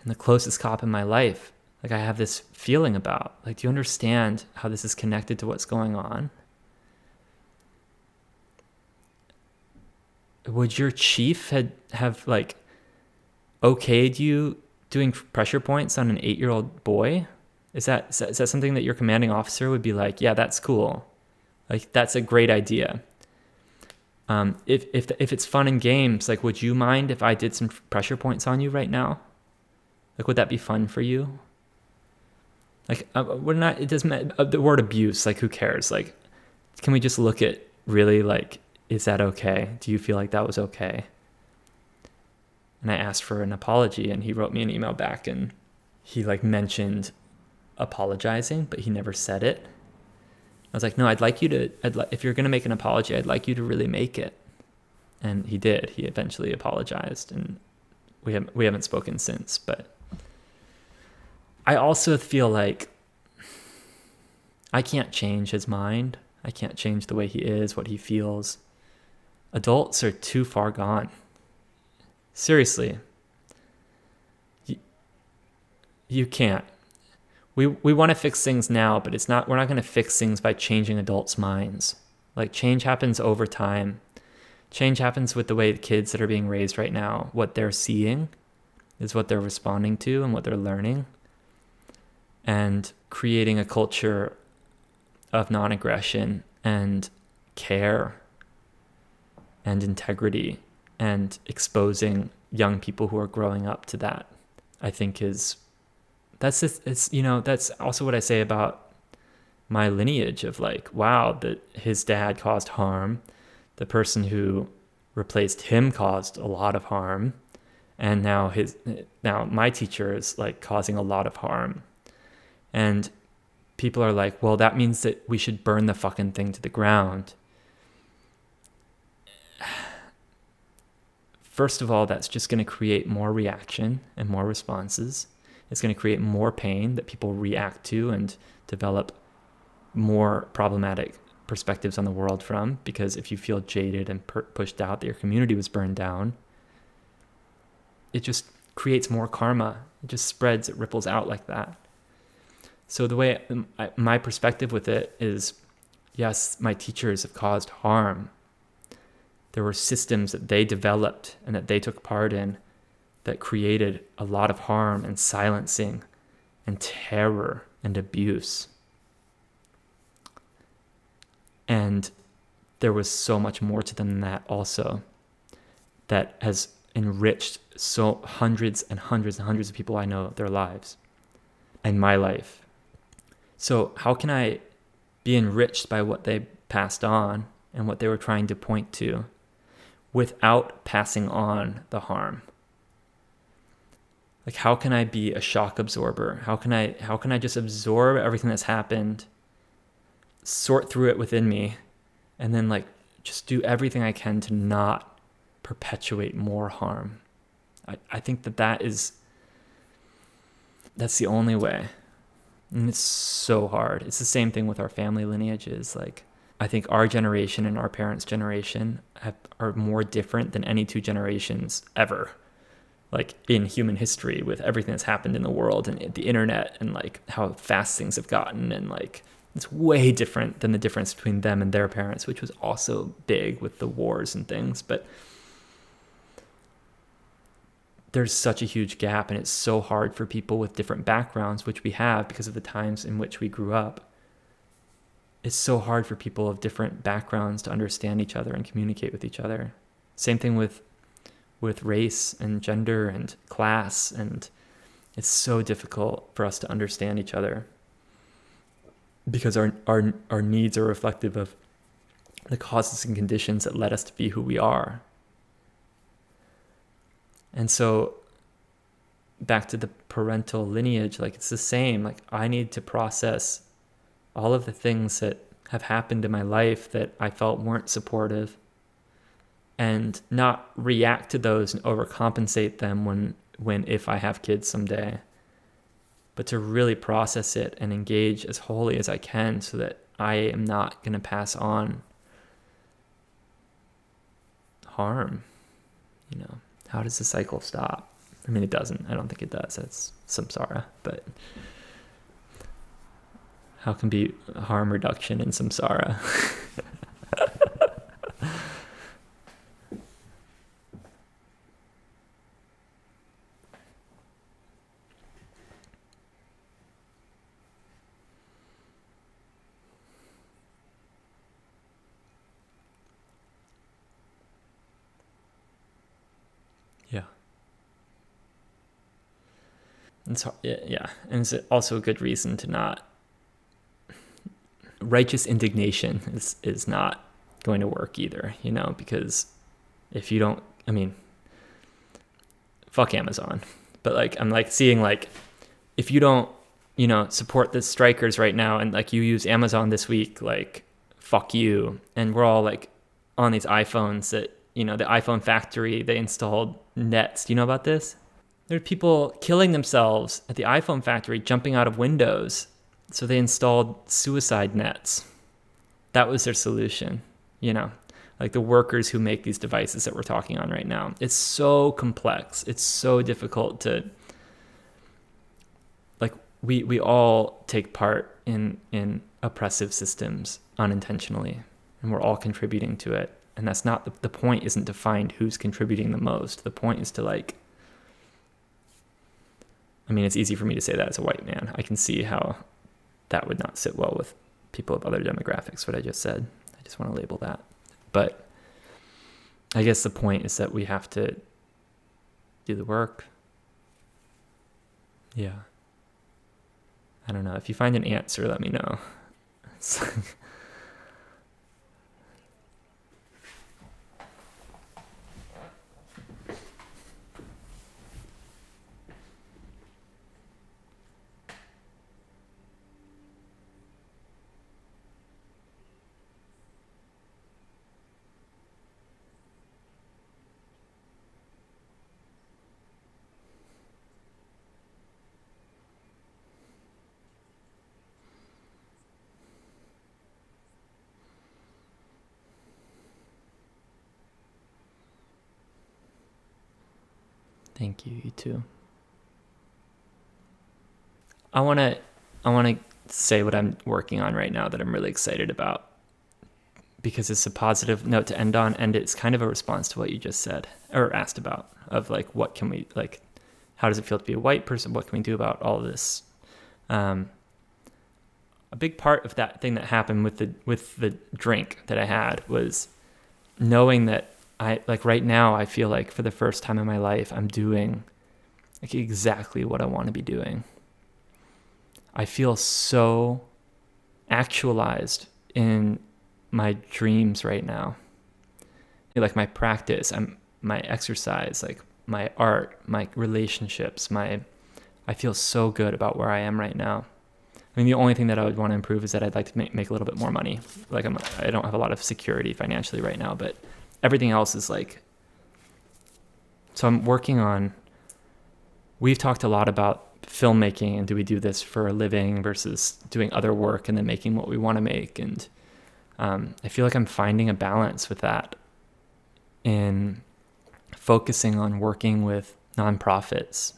And the closest cop in my life, like, I have this feeling about, like, do you understand how this is connected to what's going on? Would your chief have like okayed you doing pressure points on an 8-year-old boy? Is that something that your commanding officer would be like, yeah, that's cool, like, that's a great idea? If it's fun and games, like, would you mind if I did some pressure points on you right now? Like, would that be fun for you? Like, we're not, it doesn't matter, the word abuse, like, who cares? Like, can we just look at really, like, is that okay? Do you feel like that was okay? And I asked for an apology, and he wrote me an email back, and he, like, mentioned apologizing, but he never said it. I was like, no, if you're going to make an apology, I'd like you to really make it. And he did. He eventually apologized, and we haven't spoken since. But I also feel like I can't change his mind. I can't change the way he is, what he feels. Adults are too far gone. Seriously. You can't. We want to fix things now, but we're not going to fix things by changing adults' minds. Like, change happens over time. Change happens with the way the kids that are being raised right now, what they're seeing is what they're responding to and what they're learning. And creating a culture of non-aggression and care and integrity, and exposing young people who are growing up to that, I think that's also what I say about my lineage of, like, wow, that his dad caused harm, the person who replaced him caused a lot of harm, and now my teacher is, like, causing a lot of harm. And people are like, well, that means that we should burn the fucking thing to the ground. First of all, that's just going to create more reaction and more responses. It's going to create more pain that people react to and develop more problematic perspectives on the world from, because if you feel jaded and pushed out that your community was burned down, it just creates more karma. It just spreads, it ripples out like that. So the way my perspective with it is, yes, my teachers have caused harm. There were systems that they developed and that they took part in that created a lot of harm and silencing and terror and abuse. And there was so much more to them than that also, that has enriched so hundreds and hundreds and hundreds of people I know, their lives and my life. So how can I be enriched by what they passed on and what they were trying to point to without passing on the harm? Like, how can I be a shock absorber? How can I just absorb everything that's happened, sort through it within me, and then, like, just do everything I can to not perpetuate more harm? I think that's the only way. And it's so hard. It's the same thing with our family lineages. Like, I think our generation and our parents' generation are more different than any two generations ever, like, in human history, with everything that's happened in the world and the internet and, like, how fast things have gotten. And, like, it's way different than the difference between them and their parents, which was also big with the wars and things. But there's such a huge gap, and it's so hard for people with different backgrounds, which we have because of the times in which we grew up. It's so hard for people of different backgrounds to understand each other and communicate with each other. Same thing with with race and gender and class, and it's so difficult for us to understand each other because our needs are reflective of the causes and conditions that led us to be who we are. And so back to the parental lineage, like it's the same. Like I need to process all of the things that have happened in my life that I felt weren't supportive, and not react to those and overcompensate them when if I have kids someday, but to really process it and engage as wholly as I can so that I am not going to pass on harm. You know, how does the cycle stop? I mean, it doesn't. I don't think it does. That's samsara. But how can be harm reduction in samsara? Yeah. And so, yeah. And it's also a good reason to not, righteous indignation is not going to work either, you know, because if you don't, I mean, fuck Amazon. But like, I'm like seeing like, if you don't, you know, support the strikers right now and like you use Amazon this week, like, fuck you. And we're all like on these iPhones that, you know, the iPhone factory, they installed nets. Do you know about this? There are people killing themselves at the iPhone factory, jumping out of windows. So they installed suicide nets. That was their solution, you know, like the workers who make these devices that we're talking on right now. It's so complex. It's so difficult to, like, we all take part in oppressive systems unintentionally, and we're all contributing to it. And that's not, the point isn't to find who's contributing the most. The point is to like, I mean, it's easy for me to say that as a white man. I can see how that would not sit well with people of other demographics, what I just said. I just want to label that. But I guess the point is that we have to do the work. Yeah. I don't know. If you find an answer, let me know. Thank you, you too. I want to say what I'm working on right now that I'm really excited about, because it's a positive note to end on, and it's kind of a response to what you just said or asked about, of like, what can we, like, how does it feel to be a white person? What can we do about all of this? A big part of that thing that happened with the drink that I had was knowing that I, like, right now, I feel like for the first time in my life, I'm doing like exactly what I want to be doing. I feel so actualized in my dreams right now. Like my practice, my exercise, like my art, my relationships, I feel so good about where I am right now. I mean, the only thing that I would want to improve is that I'd like to make a little bit more money. Like I don't have a lot of security financially right now, but everything else is like, so I'm working on, we've talked a lot about filmmaking and do we do this for a living versus doing other work and then making what we want to make. And I feel like I'm finding a balance with that in focusing on working with nonprofits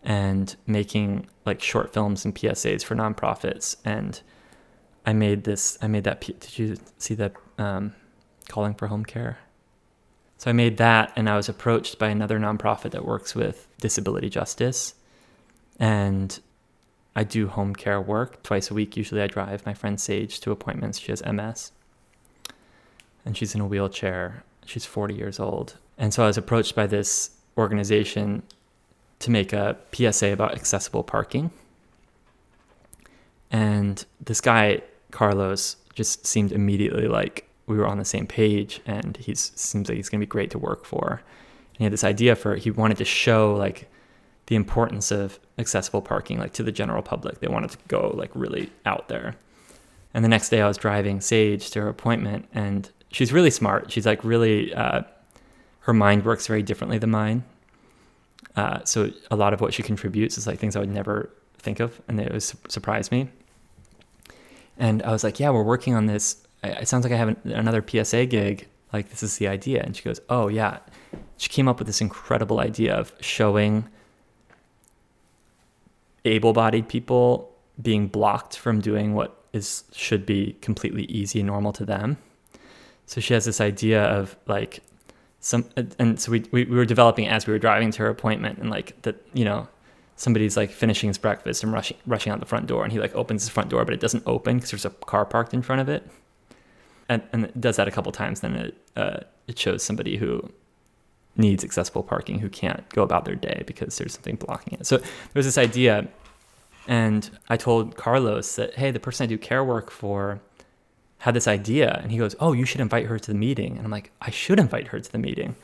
and making like short films and PSAs for nonprofits. And I made that, did you see that, Calling for Home Care? So I made that, and I was approached by another nonprofit that works with disability justice. And I do home care work twice a week. Usually I drive my friend Sage to appointments. She has MS. And she's in a wheelchair. She's 40 years old. And so I was approached by this organization to make a PSA about accessible parking. And this guy, Carlos, just seemed immediately like we were on the same page, and he seems like he's going to be great to work for. And he had this idea he wanted to show like the importance of accessible parking, like to the general public. They wanted to go like really out there. And the next day I was driving Sage to her appointment, and she's really smart. She's like really, her mind works very differently than mine. So a lot of what she contributes is like things I would never think of, and it was surprised me. And I was like, yeah, we're working on this. It sounds like I have another PSA gig. Like, this is the idea. And she goes, oh yeah. She came up with this incredible idea of showing able-bodied people being blocked from doing what should be completely easy and normal to them. So she has this idea of like and so we were developing as we were driving to her appointment, and like that, you know, somebody's like finishing his breakfast and rushing out the front door, and he like opens his front door, but it doesn't open because there's a car parked in front of it. And it does that a couple times. Then it shows somebody who needs accessible parking who can't go about their day because there's something blocking it. So there's this idea, and I told Carlos that, hey, the person I do care work for had this idea, and he goes, oh, you should invite her to the meeting. And I'm like, I should invite her to the meeting.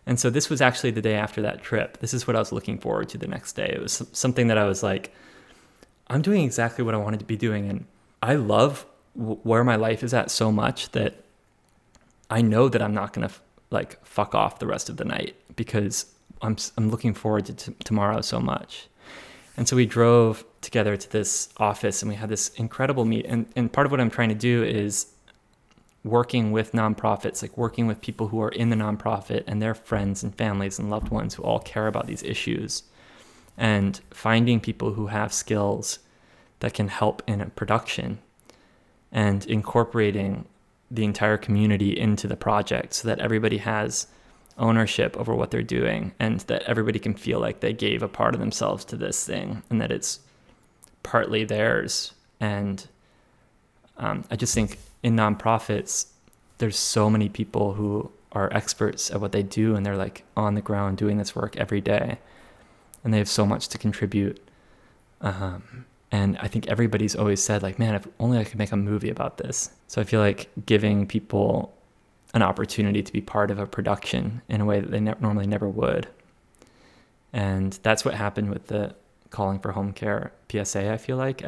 And so this was actually the day after that trip. This is what I was looking forward to the next day. It was something that I was like, I'm doing exactly what I wanted to be doing. And I love where my life is at so much that I know that I'm not going to like fuck off the rest of the night, because I'm looking forward to tomorrow so much. And so we drove together to this office, and we had this incredible meet. And part of what I'm trying to do is working with nonprofits, like working with people who are in the nonprofit and their friends and families and loved ones who all care about these issues, and finding people who have skills that can help in a production, and incorporating the entire community into the project so that everybody has ownership over what they're doing, and that everybody can feel like they gave a part of themselves to this thing, and that it's partly theirs. And I just think in nonprofits, there's so many people who are experts at what they do, and they're like on the ground doing this work every day, and they have so much to contribute. And I think everybody's always said like, man, if only I could make a movie about this. So I feel like giving people an opportunity to be part of a production in a way that they normally never would. And that's what happened with the Calling for Home Care PSA. I feel like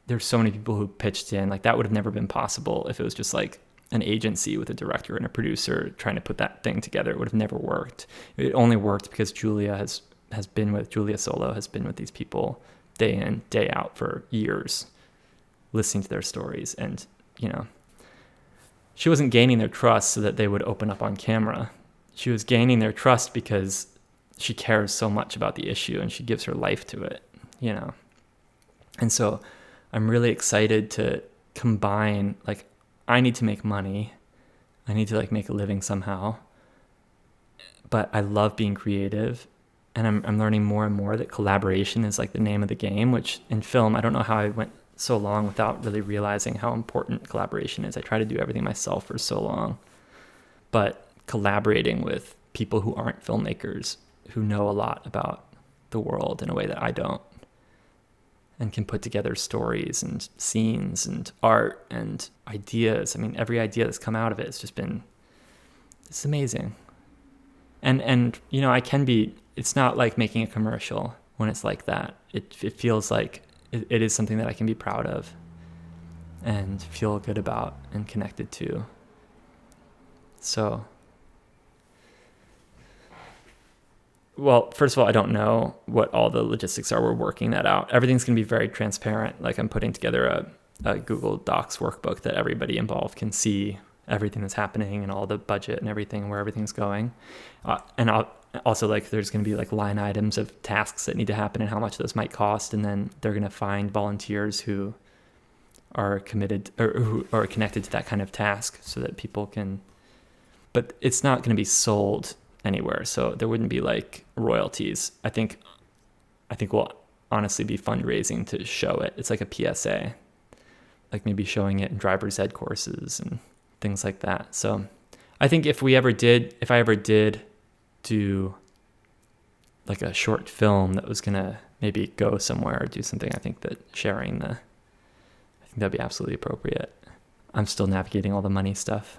there's so many people who pitched in. Like, that would have never been possible if it was just like an agency with a director and a producer trying to put that thing together. It would have never worked. It only worked because Julia Solo has been with these people day in, day out for years, listening to their stories. And, you know, she wasn't gaining their trust so that they would open up on camera. She was gaining their trust because she cares so much about the issue, and she gives her life to it, you know. And so I'm really excited to combine, like, I need to make money. I need to like make a living somehow. But I love being creative. And I'm learning more and more that collaboration is like the name of the game, which in film, I don't know how I went so long without really realizing how important collaboration is. I try to do everything myself for so long. But collaborating with people who aren't filmmakers, who know a lot about the world in a way that I don't, and can put together stories and scenes and art and ideas. I mean, every idea that's come out of it has just been, it's amazing. And you know, it's not like making a commercial when it's like that. It feels like it is something that I can be proud of and feel good about and connected to. So, well, first of all, I don't know what all the logistics are. We're working that out. Everything's going to be very transparent. Like, I'm putting together a Google Docs workbook that everybody involved can see everything that's happening and all the budget and everything, where everything's going. And also, like, there's going to be like line items of tasks that need to happen and how much those might cost. And then they're going to find volunteers who are committed or who are connected to that kind of task so that people can, but it's not going to be sold anywhere. So there wouldn't be like royalties. I think we'll honestly be fundraising to show it. It's like a PSA, like maybe showing it in driver's ed courses and things like that. So I think if I ever did do like a short film that was gonna maybe go somewhere or do something, I think that I think that'd be absolutely appropriate. I'm still navigating all the money stuff.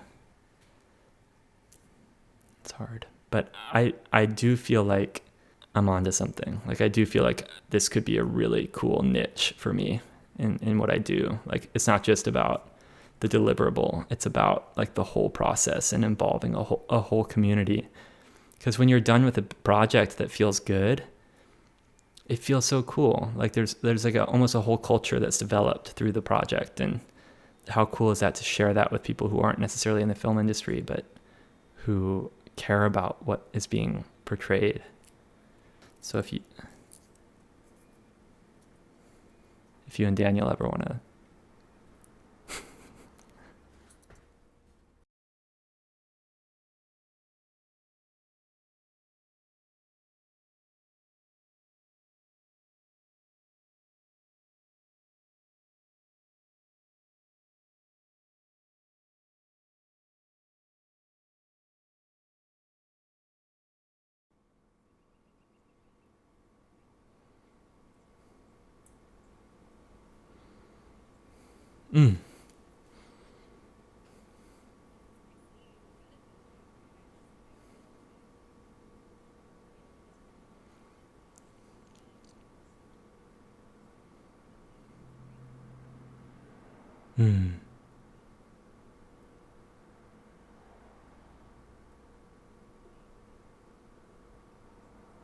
It's hard, but I do feel like I'm onto something. Like I do feel like this could be a really cool niche for me in what I do. Like it's not just about the deliverable, it's about like the whole process and involving a whole community. Because when you're done with a project that feels good, it feels so cool. Like there's like almost a whole culture that's developed through the project, and how cool is that to share that with people who aren't necessarily in the film industry, but who care about what is being portrayed. So if you and Daniel ever want to Mm. Mm.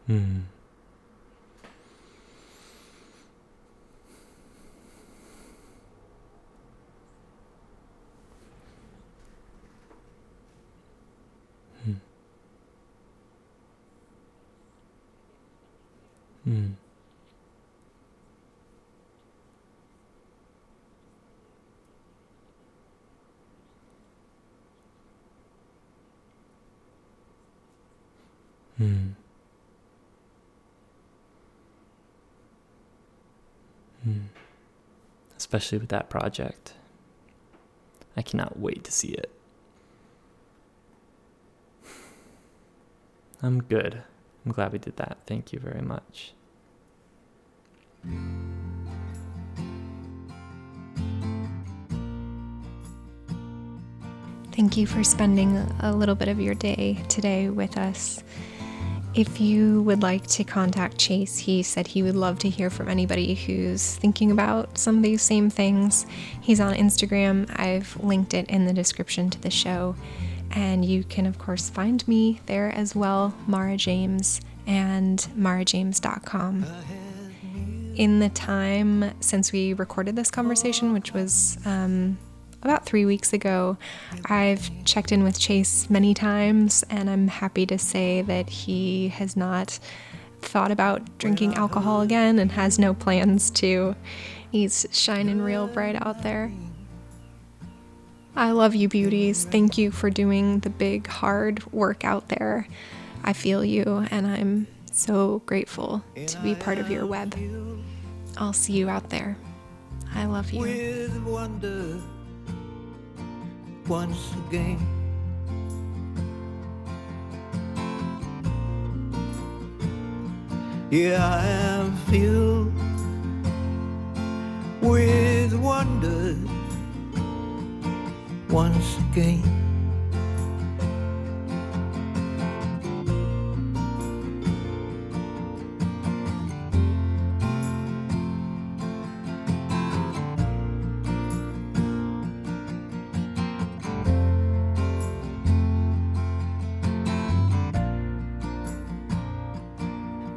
Mm. Mm. Mm. Mm. Mm. Especially with that project. I cannot wait to see it. I'm good. I'm glad we did that. Thank you very much. Thank you for spending a little bit of your day today with us. If you would like to contact Chase, he said he would love to hear from anybody who's thinking about some of these same things. He's on Instagram. I've linked it in the description to the show. And you can, of course, find me there as well, Maura James, and maurajames.com. In the time since we recorded this conversation, which was about 3 weeks ago, I've checked in with Chase many times, and I'm happy to say that he has not thought about drinking alcohol again and has no plans to. He's shining real bright out there. I love you, beauties. Thank you for doing the big, hard work out there. I feel you, and I'm so grateful to be part of your web. I'll see you out there. I love you. With wonder once again. Yeah, I am filled with wonder once again.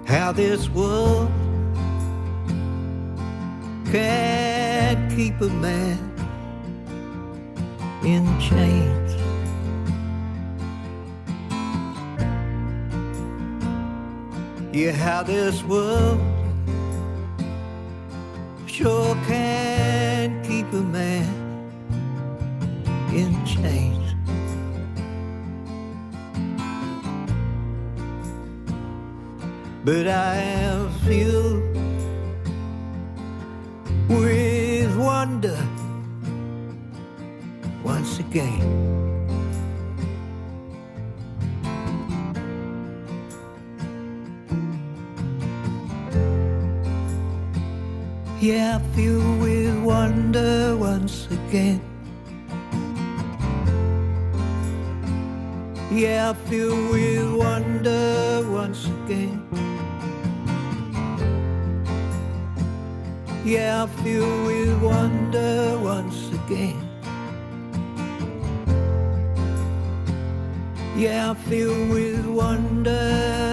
How this world can keep a man in chains. Yeah, how this world sure can keep a man in chains. But I am filled with wonder once again. Yeah, I feel with wonder once again. Yeah, I feel with wonder once again. Yeah, I feel with wonder once again. Yeah, I feel with wonder